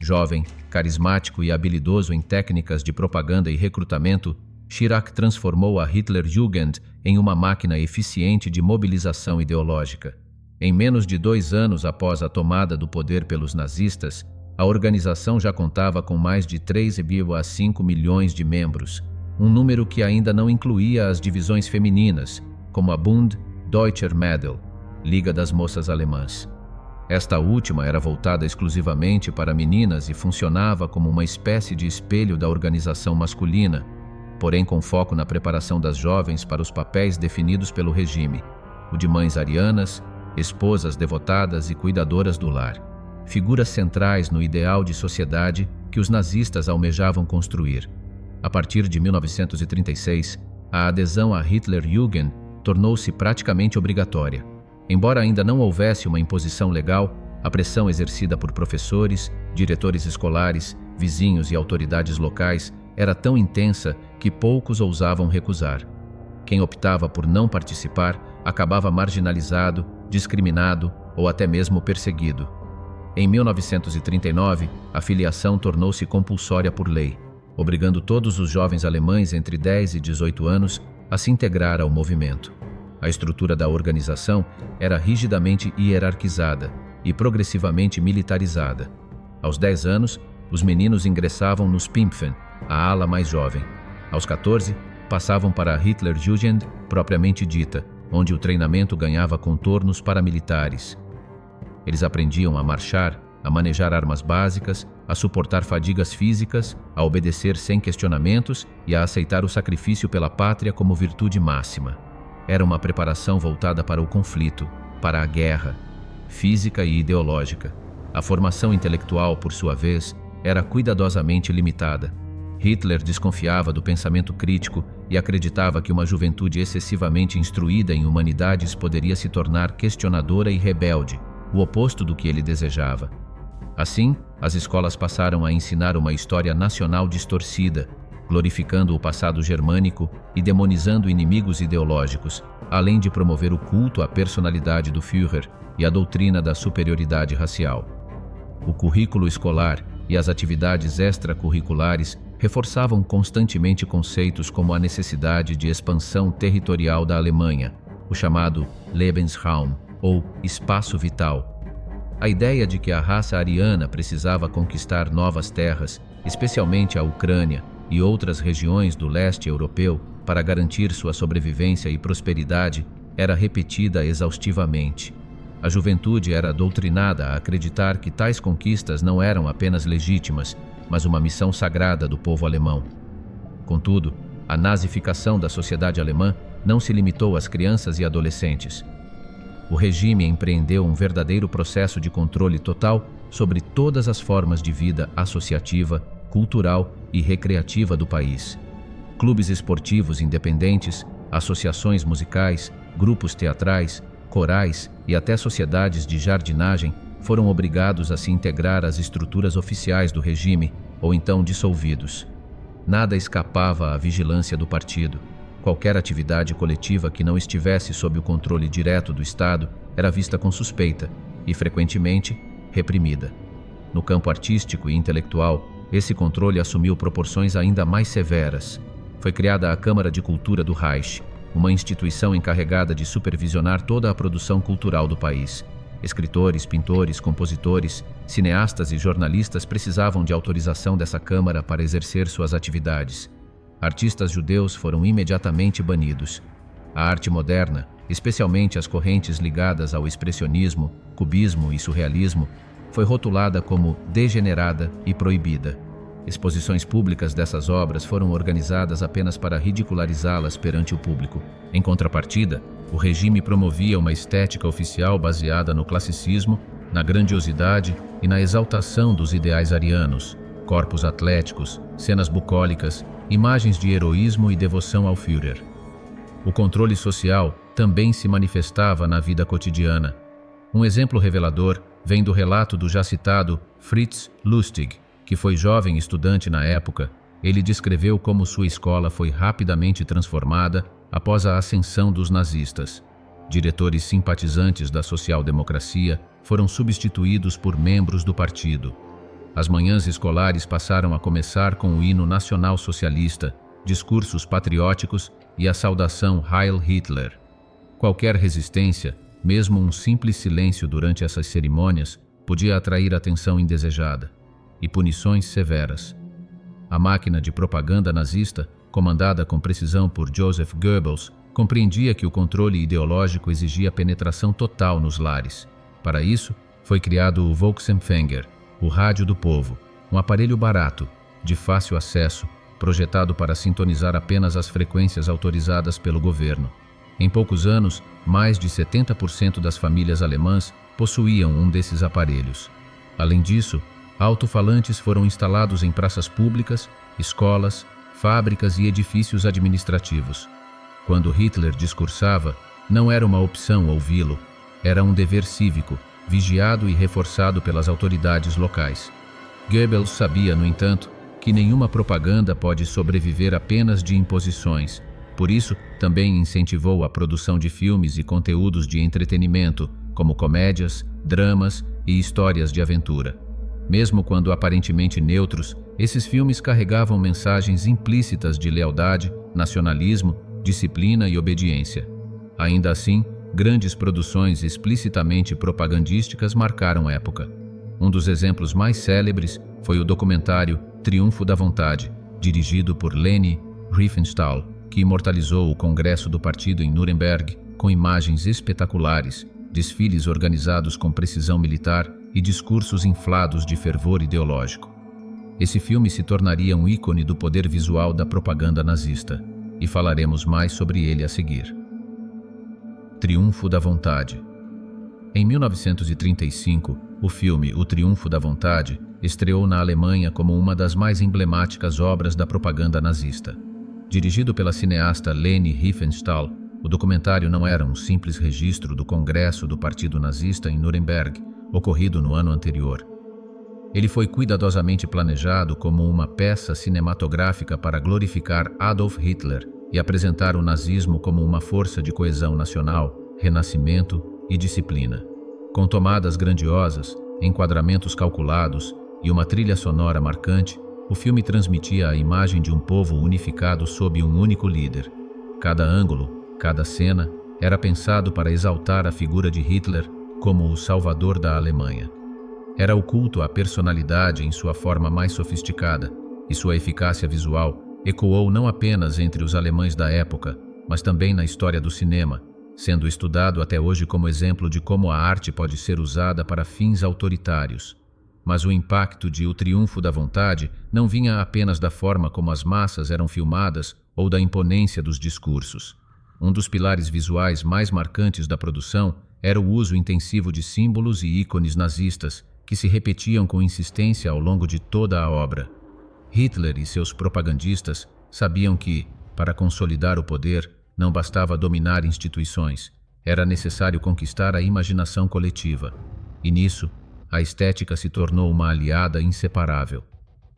Jovem, carismático e habilidoso em técnicas de propaganda e recrutamento, Schirach transformou a Hitlerjugend em uma máquina eficiente de mobilização ideológica. Em menos de 2 anos após a tomada do poder pelos nazistas, a organização já contava com mais de 3,5 milhões de membros, um número que ainda não incluía as divisões femininas, como a Bund Deutscher Mädel, Liga das Moças Alemãs. Esta última era voltada exclusivamente para meninas e funcionava como uma espécie de espelho da organização masculina, porém com foco na preparação das jovens para os papéis definidos pelo regime, o de mães arianas, esposas devotadas e cuidadoras do lar, figuras centrais no ideal de sociedade que os nazistas almejavam construir. A partir de 1936, a adesão à Hitlerjugend tornou-se praticamente obrigatória. Embora ainda não houvesse uma imposição legal, a pressão exercida por professores, diretores escolares, vizinhos e autoridades locais era tão intensa que poucos ousavam recusar. Quem optava por não participar acabava marginalizado, discriminado ou até mesmo perseguido. Em 1939, a filiação tornou-se compulsória por lei, obrigando todos os jovens alemães entre 10 e 18 anos a se integrar ao movimento. A estrutura da organização era rigidamente hierarquizada e progressivamente militarizada. Aos 10 anos, os meninos ingressavam nos Pimpfen, a ala mais jovem. Aos 14, passavam para a Hitlerjugend propriamente dita, onde o treinamento ganhava contornos paramilitares. Eles aprendiam a marchar, a manejar armas básicas, a suportar fadigas físicas, a obedecer sem questionamentos e a aceitar o sacrifício pela pátria como virtude máxima. Era uma preparação voltada para o conflito, para a guerra, física e ideológica. A formação intelectual, por sua vez, era cuidadosamente limitada. Hitler desconfiava do pensamento crítico e acreditava que uma juventude excessivamente instruída em humanidades poderia se tornar questionadora e rebelde, o oposto do que ele desejava. Assim, as escolas passaram a ensinar uma história nacional distorcida, glorificando o passado germânico e demonizando inimigos ideológicos, além de promover o culto à personalidade do Führer e a doutrina da superioridade racial. O currículo escolar e as atividades extracurriculares reforçavam constantemente conceitos como a necessidade de expansão territorial da Alemanha, o chamado Lebensraum, ou espaço vital. A ideia de que a raça ariana precisava conquistar novas terras, especialmente a Ucrânia e outras regiões do leste europeu, para garantir sua sobrevivência e prosperidade, era repetida exaustivamente. A juventude era doutrinada a acreditar que tais conquistas não eram apenas legítimas, mas uma missão sagrada do povo alemão. Contudo, a nazificação da sociedade alemã não se limitou às crianças e adolescentes. O regime empreendeu um verdadeiro processo de controle total sobre todas as formas de vida associativa, cultural e recreativa do país. Clubes esportivos independentes, associações musicais, grupos teatrais, corais e até sociedades de jardinagem foram obrigados a se integrar às estruturas oficiais do regime ou então dissolvidos. Nada escapava à vigilância do partido. Qualquer atividade coletiva que não estivesse sob o controle direto do Estado era vista com suspeita e, frequentemente, reprimida. No campo artístico e intelectual, esse controle assumiu proporções ainda mais severas. Foi criada a Câmara de Cultura do Reich, uma instituição encarregada de supervisionar toda a produção cultural do país. Escritores, pintores, compositores, cineastas e jornalistas precisavam de autorização dessa Câmara para exercer suas atividades. Artistas judeus foram imediatamente banidos. A arte moderna, especialmente as correntes ligadas ao expressionismo, cubismo e surrealismo, foi rotulada como degenerada e proibida. Exposições públicas dessas obras foram organizadas apenas para ridicularizá-las perante o público. Em contrapartida, o regime promovia uma estética oficial baseada no classicismo, na grandiosidade e na exaltação dos ideais arianos, corpos atléticos, cenas bucólicas, imagens de heroísmo e devoção ao Führer. O controle social também se manifestava na vida cotidiana. Um exemplo revelador vem do relato do já citado Fritz Lustig, que foi jovem estudante na época. Ele descreveu como sua escola foi rapidamente transformada após a ascensão dos nazistas. Diretores simpatizantes da social-democracia foram substituídos por membros do partido. As manhãs escolares passaram a começar com o hino nacional socialista, discursos patrióticos e a saudação Heil Hitler. Qualquer resistência, mesmo um simples silêncio durante essas cerimônias, podia atrair atenção indesejada e punições severas. A máquina de propaganda nazista, comandada com precisão por Joseph Goebbels, compreendia que o controle ideológico exigia penetração total nos lares. Para isso, foi criado o Volksempfänger, o rádio do povo, um aparelho barato, de fácil acesso, projetado para sintonizar apenas as frequências autorizadas pelo governo. Em poucos anos, mais de 70% das famílias alemãs possuíam um desses aparelhos. Além disso, alto-falantes foram instalados em praças públicas, escolas, fábricas e edifícios administrativos. Quando Hitler discursava, não era uma opção ouvi-lo, era um dever cívico, vigiado e reforçado pelas autoridades locais. Goebbels sabia, no entanto, que nenhuma propaganda pode sobreviver apenas de imposições. Por isso, também incentivou a produção de filmes e conteúdos de entretenimento, como comédias, dramas e histórias de aventura. Mesmo quando aparentemente neutros, esses filmes carregavam mensagens implícitas de lealdade, nacionalismo, disciplina e obediência. Ainda assim, grandes produções explicitamente propagandísticas marcaram época. Um dos exemplos mais célebres foi o documentário Triunfo da Vontade, dirigido por Leni Riefenstahl, que imortalizou o Congresso do Partido em Nuremberg com imagens espetaculares, desfiles organizados com precisão militar e discursos inflados de fervor ideológico. Esse filme se tornaria um ícone do poder visual da propaganda nazista, e falaremos mais sobre ele a seguir. Triunfo da Vontade. Em 1935, o filme O Triunfo da Vontade estreou na Alemanha como uma das mais emblemáticas obras da propaganda nazista. Dirigido pela cineasta Leni Riefenstahl, o documentário não era um simples registro do Congresso do Partido Nazista em Nuremberg, ocorrido no ano anterior. Ele foi cuidadosamente planejado como uma peça cinematográfica para glorificar Adolf Hitler e apresentar o nazismo como uma força de coesão nacional, renascimento e disciplina. Com tomadas grandiosas, enquadramentos calculados e uma trilha sonora marcante, o filme transmitia a imagem de um povo unificado sob um único líder. Cada ângulo, cada cena, era pensado para exaltar a figura de Hitler como o salvador da Alemanha. Era o culto à personalidade em sua forma mais sofisticada, e sua eficácia visual ecoou não apenas entre os alemães da época, mas também na história do cinema, sendo estudado até hoje como exemplo de como a arte pode ser usada para fins autoritários. Mas o impacto de O Triunfo da Vontade não vinha apenas da forma como as massas eram filmadas ou da imponência dos discursos. Um dos pilares visuais mais marcantes da produção era o uso intensivo de símbolos e ícones nazistas, que se repetiam com insistência ao longo de toda a obra. Hitler e seus propagandistas sabiam que, para consolidar o poder, não bastava dominar instituições, era necessário conquistar a imaginação coletiva. E nisso, a estética se tornou uma aliada inseparável.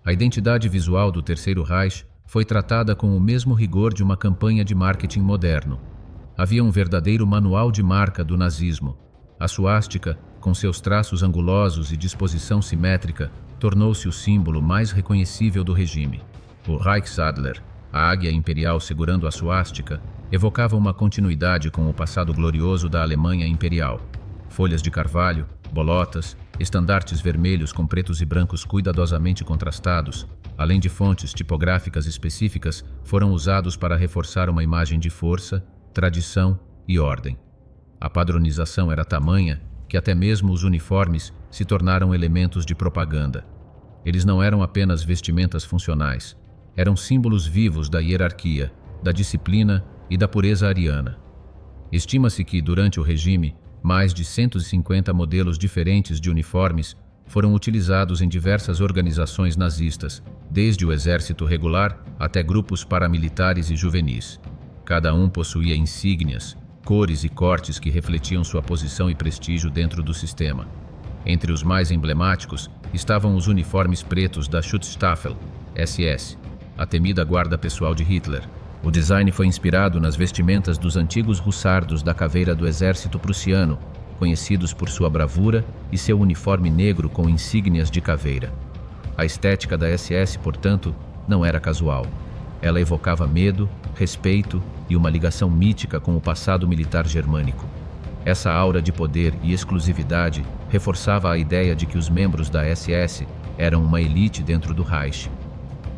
A identidade visual do Terceiro Reich foi tratada com o mesmo rigor de uma campanha de marketing moderno. Havia um verdadeiro manual de marca do nazismo. A suástica, com seus traços angulosos e disposição simétrica, tornou-se o símbolo mais reconhecível do regime. O Reichsadler, a águia imperial segurando a suástica, evocava uma continuidade com o passado glorioso da Alemanha imperial. Folhas de carvalho, bolotas, estandartes vermelhos com pretos e brancos cuidadosamente contrastados, além de fontes tipográficas específicas, foram usados para reforçar uma imagem de força, tradição e ordem. A padronização era tamanha que até mesmo os uniformes se tornaram elementos de propaganda. Eles não eram apenas vestimentas funcionais. Eram símbolos vivos da hierarquia, da disciplina e da pureza ariana. Estima-se que, durante o regime, mais de 150 modelos diferentes de uniformes foram utilizados em diversas organizações nazistas, desde o exército regular até grupos paramilitares e juvenis. Cada um possuía insígnias, cores e cortes que refletiam sua posição e prestígio dentro do sistema. Entre os mais emblemáticos estavam os uniformes pretos da Schutzstaffel, SS, a temida guarda pessoal de Hitler. O design foi inspirado nas vestimentas dos antigos russardos da caveira do exército prussiano, conhecidos por sua bravura e seu uniforme negro com insígnias de caveira. A estética da SS, portanto, não era casual. Ela evocava medo, respeito e uma ligação mítica com o passado militar germânico. Essa aura de poder e exclusividade reforçava a ideia de que os membros da SS eram uma elite dentro do Reich.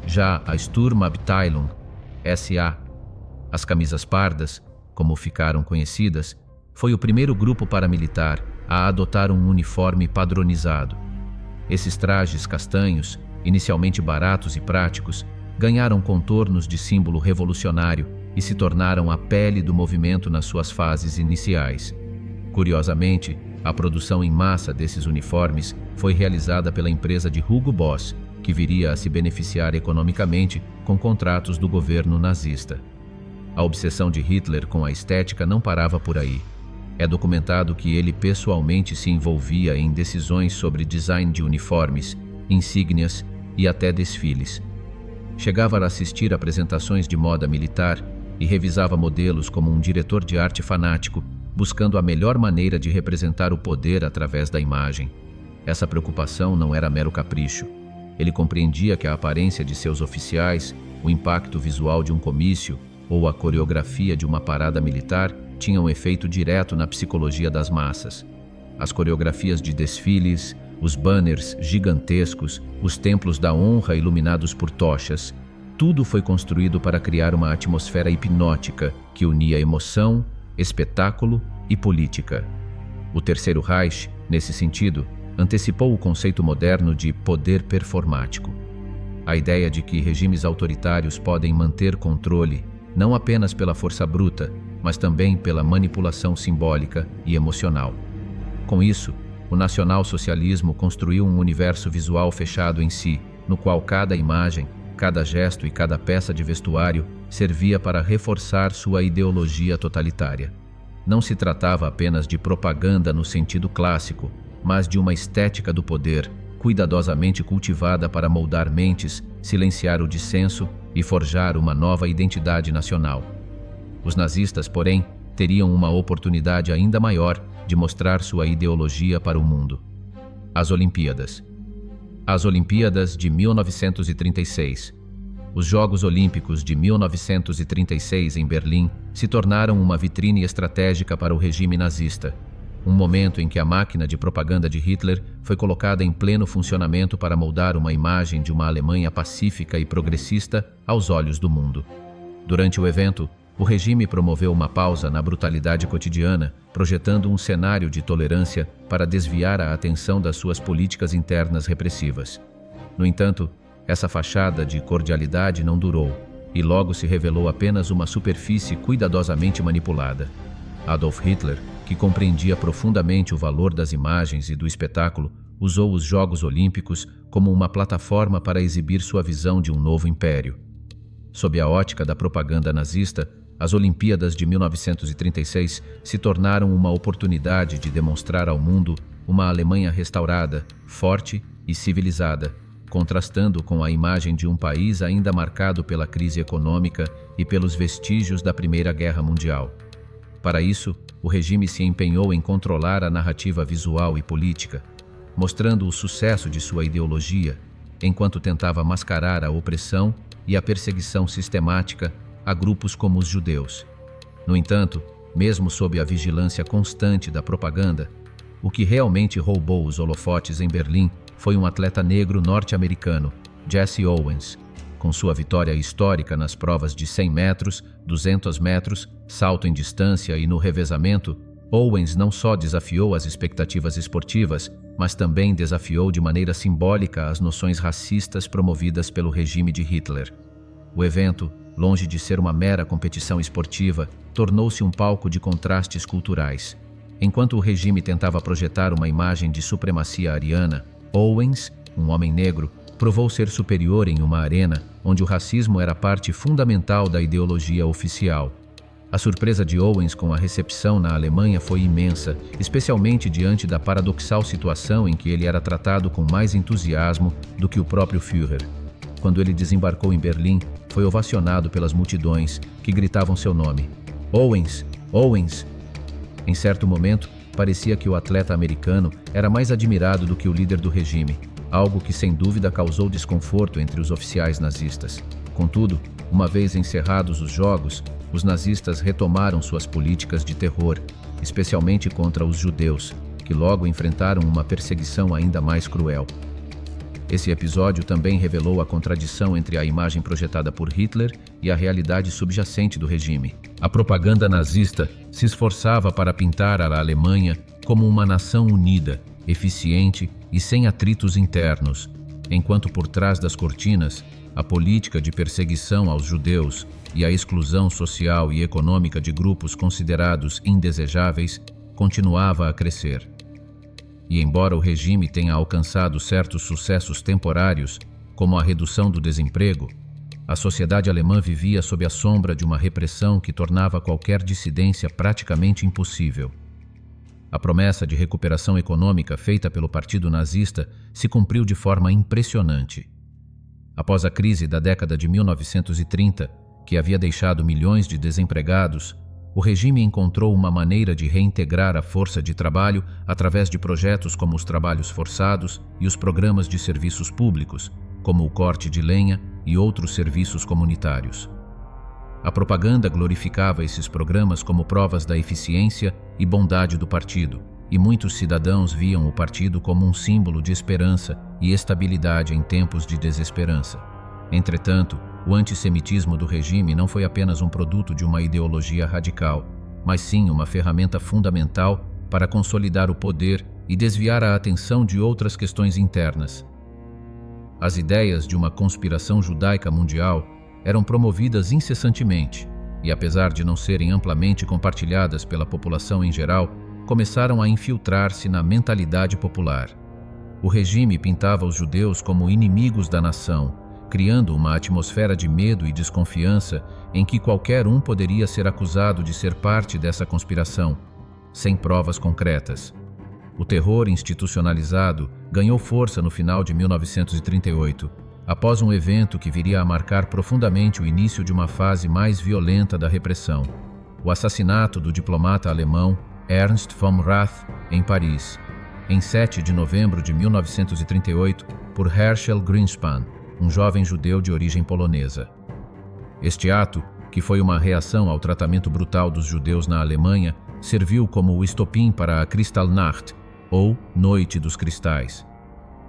Já a Sturmabteilung, SA, as camisas pardas, como ficaram conhecidas, foi o primeiro grupo paramilitar a adotar um uniforme padronizado. Esses trajes castanhos, inicialmente baratos e práticos, ganharam contornos de símbolo revolucionário e se tornaram a pele do movimento nas suas fases iniciais. Curiosamente, a produção em massa desses uniformes foi realizada pela empresa de Hugo Boss, que viria a se beneficiar economicamente com contratos do governo nazista. A obsessão de Hitler com a estética não parava por aí. É documentado que ele pessoalmente se envolvia em decisões sobre design de uniformes, insígnias e até desfiles. Chegava a assistir a apresentações de moda militar e revisava modelos como um diretor de arte fanático, buscando a melhor maneira de representar o poder através da imagem. Essa preocupação não era mero capricho. Ele compreendia que a aparência de seus oficiais, o impacto visual de um comício ou a coreografia de uma parada militar tinham um efeito direto na psicologia das massas. As coreografias de desfiles, os banners gigantescos, os templos da honra iluminados por tochas, tudo foi construído para criar uma atmosfera hipnótica que unia emoção, espetáculo e política. O Terceiro Reich, nesse sentido, antecipou o conceito moderno de poder performático. A ideia de que regimes autoritários podem manter controle não apenas pela força bruta, mas também pela manipulação simbólica e emocional. Com isso, o nacional-socialismo construiu um universo visual fechado em si, no qual cada imagem, cada gesto e cada peça de vestuário servia para reforçar sua ideologia totalitária. Não se tratava apenas de propaganda no sentido clássico, mas de uma estética do poder, cuidadosamente cultivada para moldar mentes, silenciar o dissenso e forjar uma nova identidade nacional. Os nazistas, porém, teriam uma oportunidade ainda maior de mostrar sua ideologia para o mundo. As Olimpíadas. As Olimpíadas de 1936. Os Jogos Olímpicos de 1936 em Berlim se tornaram uma vitrine estratégica para o regime nazista. Um momento em que a máquina de propaganda de Hitler foi colocada em pleno funcionamento para moldar uma imagem de uma Alemanha pacífica e progressista aos olhos do mundo. Durante o evento, o regime promoveu uma pausa na brutalidade cotidiana, projetando um cenário de tolerância para desviar a atenção das suas políticas internas repressivas. No entanto, essa fachada de cordialidade não durou e logo se revelou apenas uma superfície cuidadosamente manipulada. Adolf Hitler, que compreendia profundamente o valor das imagens e do espetáculo, usou os Jogos Olímpicos como uma plataforma para exibir sua visão de um novo império. Sob a ótica da propaganda nazista, as Olimpíadas de 1936 se tornaram uma oportunidade de demonstrar ao mundo uma Alemanha restaurada, forte e civilizada, contrastando com a imagem de um país ainda marcado pela crise econômica e pelos vestígios da Primeira Guerra Mundial. Para isso, o regime se empenhou em controlar a narrativa visual e política, mostrando o sucesso de sua ideologia, enquanto tentava mascarar a opressão e a perseguição sistemática a grupos como os judeus. No entanto, mesmo sob a vigilância constante da propaganda, o que realmente roubou os holofotes em Berlim foi um atleta negro norte-americano, Jesse Owens. Com sua vitória histórica nas provas de 100 metros, 200 metros, salto em distância e no revezamento, Owens não só desafiou as expectativas esportivas, mas também desafiou de maneira simbólica as noções racistas promovidas pelo regime de Hitler. O evento, longe de ser uma mera competição esportiva, tornou-se um palco de contrastes culturais. Enquanto o regime tentava projetar uma imagem de supremacia ariana, Owens, um homem negro, provou ser superior em uma arena onde o racismo era parte fundamental da ideologia oficial. A surpresa de Owens com a recepção na Alemanha foi imensa, especialmente diante da paradoxal situação em que ele era tratado com mais entusiasmo do que o próprio Führer. Quando ele desembarcou em Berlim, foi ovacionado pelas multidões que gritavam seu nome. Owens! Owens! Em certo momento, parecia que o atleta americano era mais admirado do que o líder do regime, algo que sem dúvida causou desconforto entre os oficiais nazistas. Contudo, uma vez encerrados os jogos, os nazistas retomaram suas políticas de terror, especialmente contra os judeus, que logo enfrentaram uma perseguição ainda mais cruel. Esse episódio também revelou a contradição entre a imagem projetada por Hitler e a realidade subjacente do regime. A propaganda nazista se esforçava para pintar a Alemanha como uma nação unida, eficiente e sem atritos internos, enquanto por trás das cortinas, a política de perseguição aos judeus e a exclusão social e econômica de grupos considerados indesejáveis continuava a crescer. E embora o regime tenha alcançado certos sucessos temporários, como a redução do desemprego, a sociedade alemã vivia sob a sombra de uma repressão que tornava qualquer dissidência praticamente impossível. A promessa de recuperação econômica feita pelo Partido Nazista se cumpriu de forma impressionante. Após a crise da década de 1930, que havia deixado milhões de desempregados, o regime encontrou uma maneira de reintegrar a força de trabalho através de projetos como os trabalhos forçados e os programas de serviços públicos, como o corte de lenha e outros serviços comunitários. A propaganda glorificava esses programas como provas da eficiência e bondade do partido, e muitos cidadãos viam o partido como um símbolo de esperança e estabilidade em tempos de desesperança. Entretanto, o antissemitismo do regime não foi apenas um produto de uma ideologia radical, mas sim uma ferramenta fundamental para consolidar o poder e desviar a atenção de outras questões internas. As ideias de uma conspiração judaica mundial eram promovidas incessantemente e, apesar de não serem amplamente compartilhadas pela população em geral, começaram a infiltrar-se na mentalidade popular. O regime pintava os judeus como inimigos da nação, criando uma atmosfera de medo e desconfiança em que qualquer um poderia ser acusado de ser parte dessa conspiração, sem provas concretas. O terror institucionalizado ganhou força no final de 1938, após um evento que viria a marcar profundamente o início de uma fase mais violenta da repressão: o assassinato do diplomata alemão Ernst von Rath em Paris, em 7 de novembro de 1938, por Herschel Greenspan, um jovem judeu de origem polonesa. Este ato, que foi uma reação ao tratamento brutal dos judeus na Alemanha, serviu como o estopim para a Kristallnacht, ou Noite dos Cristais.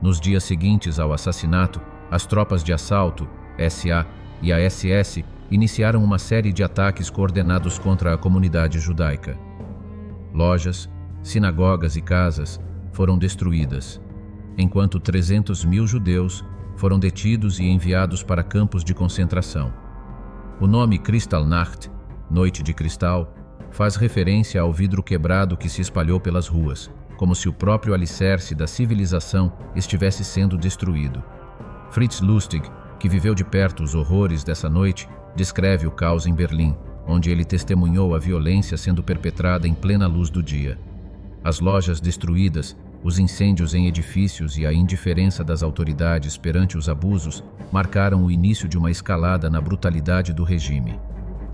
Nos dias seguintes ao assassinato, as tropas de assalto, SA e a SS, iniciaram uma série de ataques coordenados contra a comunidade judaica. Lojas, sinagogas e casas foram destruídas, enquanto 300.000 judeus foram detidos e enviados para campos de concentração. O nome Kristallnacht, Noite de Cristal, faz referência ao vidro quebrado que se espalhou pelas ruas, como se o próprio alicerce da civilização estivesse sendo destruído. Fritz Lustig, que viveu de perto os horrores dessa noite, descreve o caos em Berlim, onde ele testemunhou a violência sendo perpetrada em plena luz do dia. As lojas destruídas, os incêndios em edifícios e a indiferença das autoridades perante os abusos marcaram o início de uma escalada na brutalidade do regime.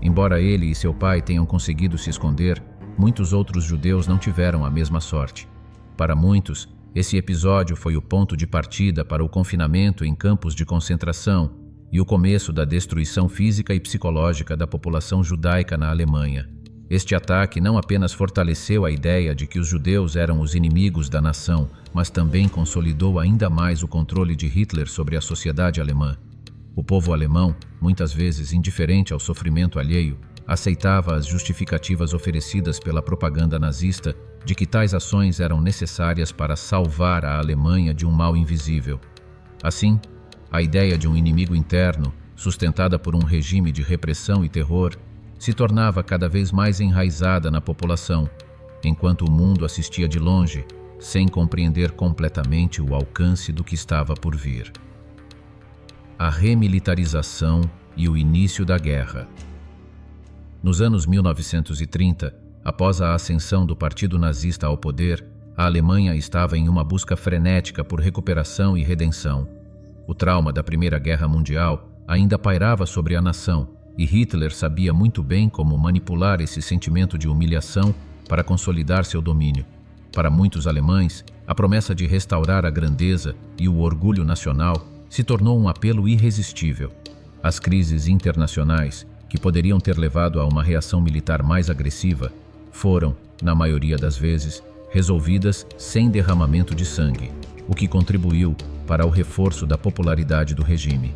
Embora ele e seu pai tenham conseguido se esconder, muitos outros judeus não tiveram a mesma sorte. Para muitos, esse episódio foi o ponto de partida para o confinamento em campos de concentração e o começo da destruição física e psicológica da população judaica na Alemanha. Este ataque não apenas fortaleceu a ideia de que os judeus eram os inimigos da nação, mas também consolidou ainda mais o controle de Hitler sobre a sociedade alemã. O povo alemão, muitas vezes indiferente ao sofrimento alheio, aceitava as justificativas oferecidas pela propaganda nazista de que tais ações eram necessárias para salvar a Alemanha de um mal invisível. Assim, a ideia de um inimigo interno, sustentada por um regime de repressão e terror, se tornava cada vez mais enraizada na população, enquanto o mundo assistia de longe, sem compreender completamente o alcance do que estava por vir. A remilitarização e o início da guerra. Nos anos 1930, após a ascensão do Partido Nazista ao poder, a Alemanha estava em uma busca frenética por recuperação e redenção. O trauma da Primeira Guerra Mundial ainda pairava sobre a nação, e Hitler sabia muito bem como manipular esse sentimento de humilhação para consolidar seu domínio. Para muitos alemães, a promessa de restaurar a grandeza e o orgulho nacional se tornou um apelo irresistível. As crises internacionais, que poderiam ter levado a uma reação militar mais agressiva, foram, na maioria das vezes, resolvidas sem derramamento de sangue, o que contribuiu para o reforço da popularidade do regime.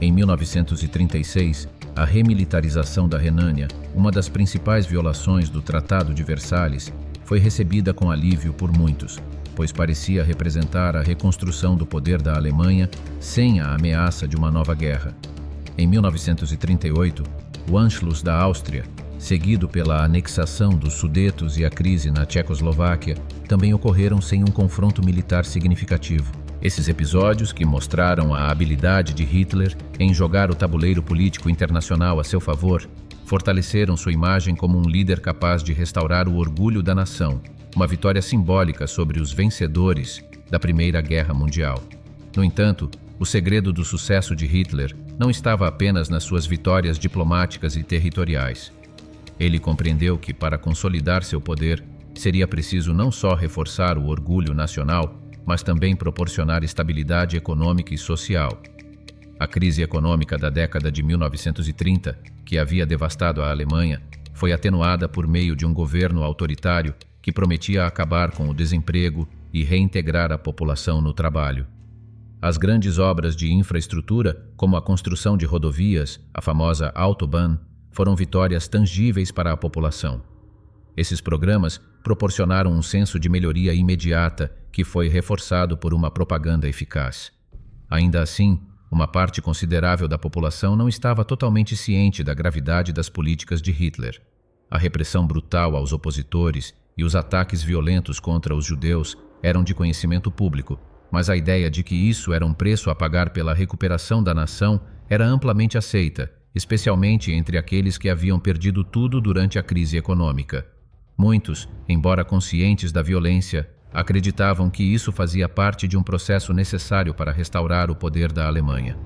Em 1936, a remilitarização da Renânia, uma das principais violações do Tratado de Versalhes, foi recebida com alívio por muitos, pois parecia representar a reconstrução do poder da Alemanha sem a ameaça de uma nova guerra. Em 1938, o Anschluss da Áustria, seguido pela anexação dos Sudetos e a crise na Tchecoslováquia, também ocorreram sem um confronto militar significativo. Esses episódios, que mostraram a habilidade de Hitler em jogar o tabuleiro político internacional a seu favor, fortaleceram sua imagem como um líder capaz de restaurar o orgulho da nação, uma vitória simbólica sobre os vencedores da Primeira Guerra Mundial. No entanto, o segredo do sucesso de Hitler não estava apenas nas suas vitórias diplomáticas e territoriais. Ele compreendeu que, para consolidar seu poder, seria preciso não só reforçar o orgulho nacional, mas também proporcionar estabilidade econômica e social. A crise econômica da década de 1930, que havia devastado a Alemanha, foi atenuada por meio de um governo autoritário que prometia acabar com o desemprego e reintegrar a população no trabalho. As grandes obras de infraestrutura, como a construção de rodovias, a famosa Autobahn, foram vitórias tangíveis para a população. Esses programas proporcionaram um senso de melhoria imediata que foi reforçado por uma propaganda eficaz. Ainda assim, uma parte considerável da população não estava totalmente ciente da gravidade das políticas de Hitler. A repressão brutal aos opositores e os ataques violentos contra os judeus eram de conhecimento público, mas a ideia de que isso era um preço a pagar pela recuperação da nação era amplamente aceita, especialmente entre aqueles que haviam perdido tudo durante a crise econômica. Muitos, embora conscientes da violência, acreditavam que isso fazia parte de um processo necessário para restaurar o poder da Alemanha.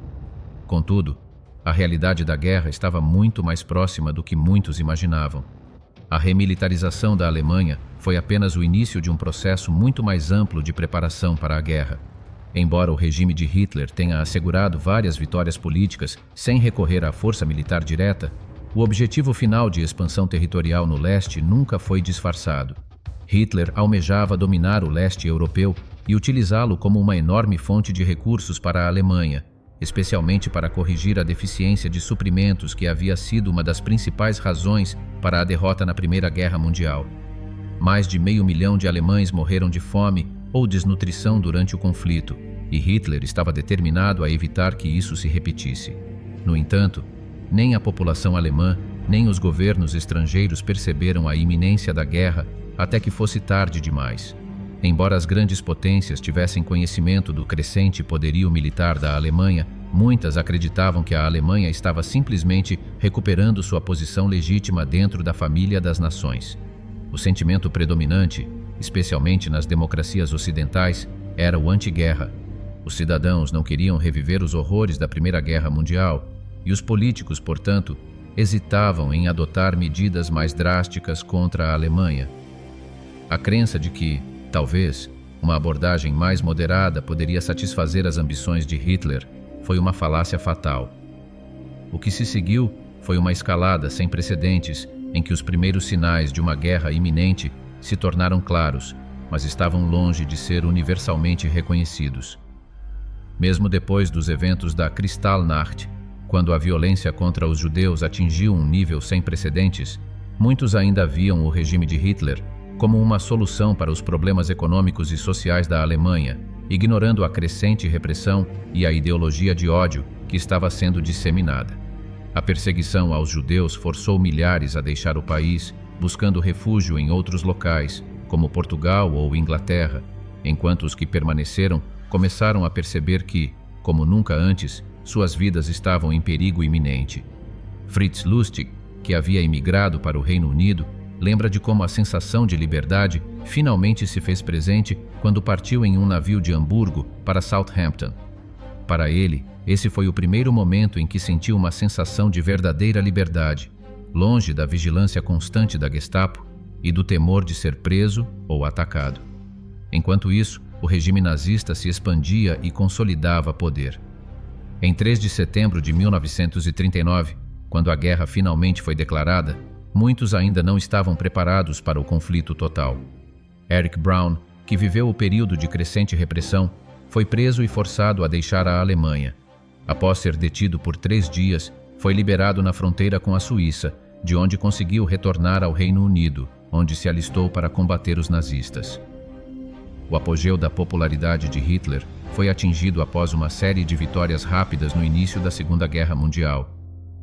Contudo, a realidade da guerra estava muito mais próxima do que muitos imaginavam. A remilitarização da Alemanha foi apenas o início de um processo muito mais amplo de preparação para a guerra. Embora o regime de Hitler tenha assegurado várias vitórias políticas sem recorrer à força militar direta, o objetivo final de expansão territorial no leste nunca foi disfarçado. Hitler almejava dominar o leste europeu e utilizá-lo como uma enorme fonte de recursos para a Alemanha, especialmente para corrigir a deficiência de suprimentos que havia sido uma das principais razões para a derrota na Primeira Guerra Mundial. Mais de 500 mil de alemães morreram de fome ou desnutrição durante o conflito, e Hitler estava determinado a evitar que isso se repetisse. No entanto, nem a população alemã, nem os governos estrangeiros perceberam a iminência da guerra até que fosse tarde demais. Embora as grandes potências tivessem conhecimento do crescente poderio militar da Alemanha, muitas acreditavam que a Alemanha estava simplesmente recuperando sua posição legítima dentro da família das nações. O sentimento predominante, especialmente nas democracias ocidentais, era o anti-guerra. Os cidadãos não queriam reviver os horrores da Primeira Guerra Mundial, e os políticos, portanto, hesitavam em adotar medidas mais drásticas contra a Alemanha. A crença de que, talvez, uma abordagem mais moderada poderia satisfazer as ambições de Hitler foi uma falácia fatal. O que se seguiu foi uma escalada sem precedentes em que os primeiros sinais de uma guerra iminente se tornaram claros, mas estavam longe de ser universalmente reconhecidos. Mesmo depois dos eventos da Kristallnacht, quando a violência contra os judeus atingiu um nível sem precedentes, muitos ainda viam o regime de Hitler como uma solução para os problemas econômicos e sociais da Alemanha, ignorando a crescente repressão e a ideologia de ódio que estava sendo disseminada. A perseguição aos judeus forçou milhares a deixar o país, buscando refúgio em outros locais, como Portugal ou Inglaterra, enquanto os que permaneceram começaram a perceber que, como nunca antes, suas vidas estavam em perigo iminente. Fritz Lustig, que havia emigrado para o Reino Unido, lembra de como a sensação de liberdade finalmente se fez presente quando partiu em um navio de Hamburgo para Southampton. Para ele, esse foi o primeiro momento em que sentiu uma sensação de verdadeira liberdade, longe da vigilância constante da Gestapo e do temor de ser preso ou atacado. Enquanto isso, o regime nazista se expandia e consolidava poder. Em 3 de setembro de 1939, quando a guerra finalmente foi declarada, muitos ainda não estavam preparados para o conflito total. Eric Braun, que viveu o período de crescente repressão, foi preso e forçado a deixar a Alemanha. Após ser detido por 3 dias, foi liberado na fronteira com a Suíça, de onde conseguiu retornar ao Reino Unido, onde se alistou para combater os nazistas. O apogeu da popularidade de Hitler foi atingido após uma série de vitórias rápidas no início da Segunda Guerra Mundial.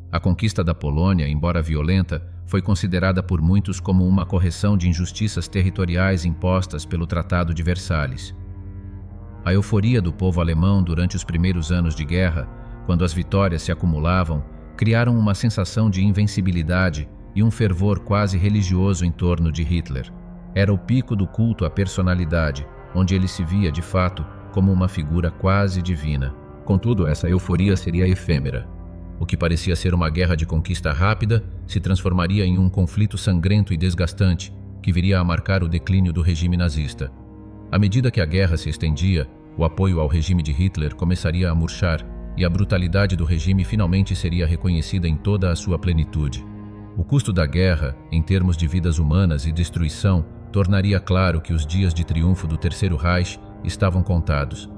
A conquista da Polônia, embora violenta, foi considerada por muitos como uma correção de injustiças territoriais impostas pelo Tratado de Versalhes. A euforia do povo alemão durante os primeiros anos de guerra, quando as vitórias se acumulavam, criaram uma sensação de invencibilidade e um fervor quase religioso em torno de Hitler. Era o pico do culto à personalidade, onde ele se via, de fato, como uma figura quase divina. Contudo, essa euforia seria efêmera. O que parecia ser uma guerra de conquista rápida se transformaria em um conflito sangrento e desgastante, que viria a marcar o declínio do regime nazista. À medida que a guerra se estendia, o apoio ao regime de Hitler começaria a murchar e a brutalidade do regime finalmente seria reconhecida em toda a sua plenitude. O custo da guerra, em termos de vidas humanas e destruição, tornaria claro que os dias de triunfo do Terceiro Reich estavam contados.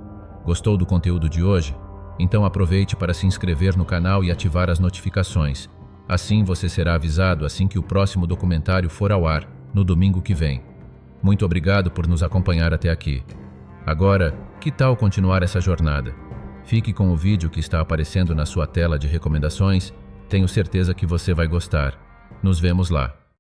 Gostou do conteúdo de hoje? Então aproveite para se inscrever no canal e ativar as notificações. Assim você será avisado assim que o próximo documentário for ao ar, no domingo que vem. Muito obrigado por nos acompanhar até aqui. Agora, que tal continuar essa jornada? Fique com o vídeo que está aparecendo na sua tela de recomendações. Tenho certeza que você vai gostar. Nos vemos lá.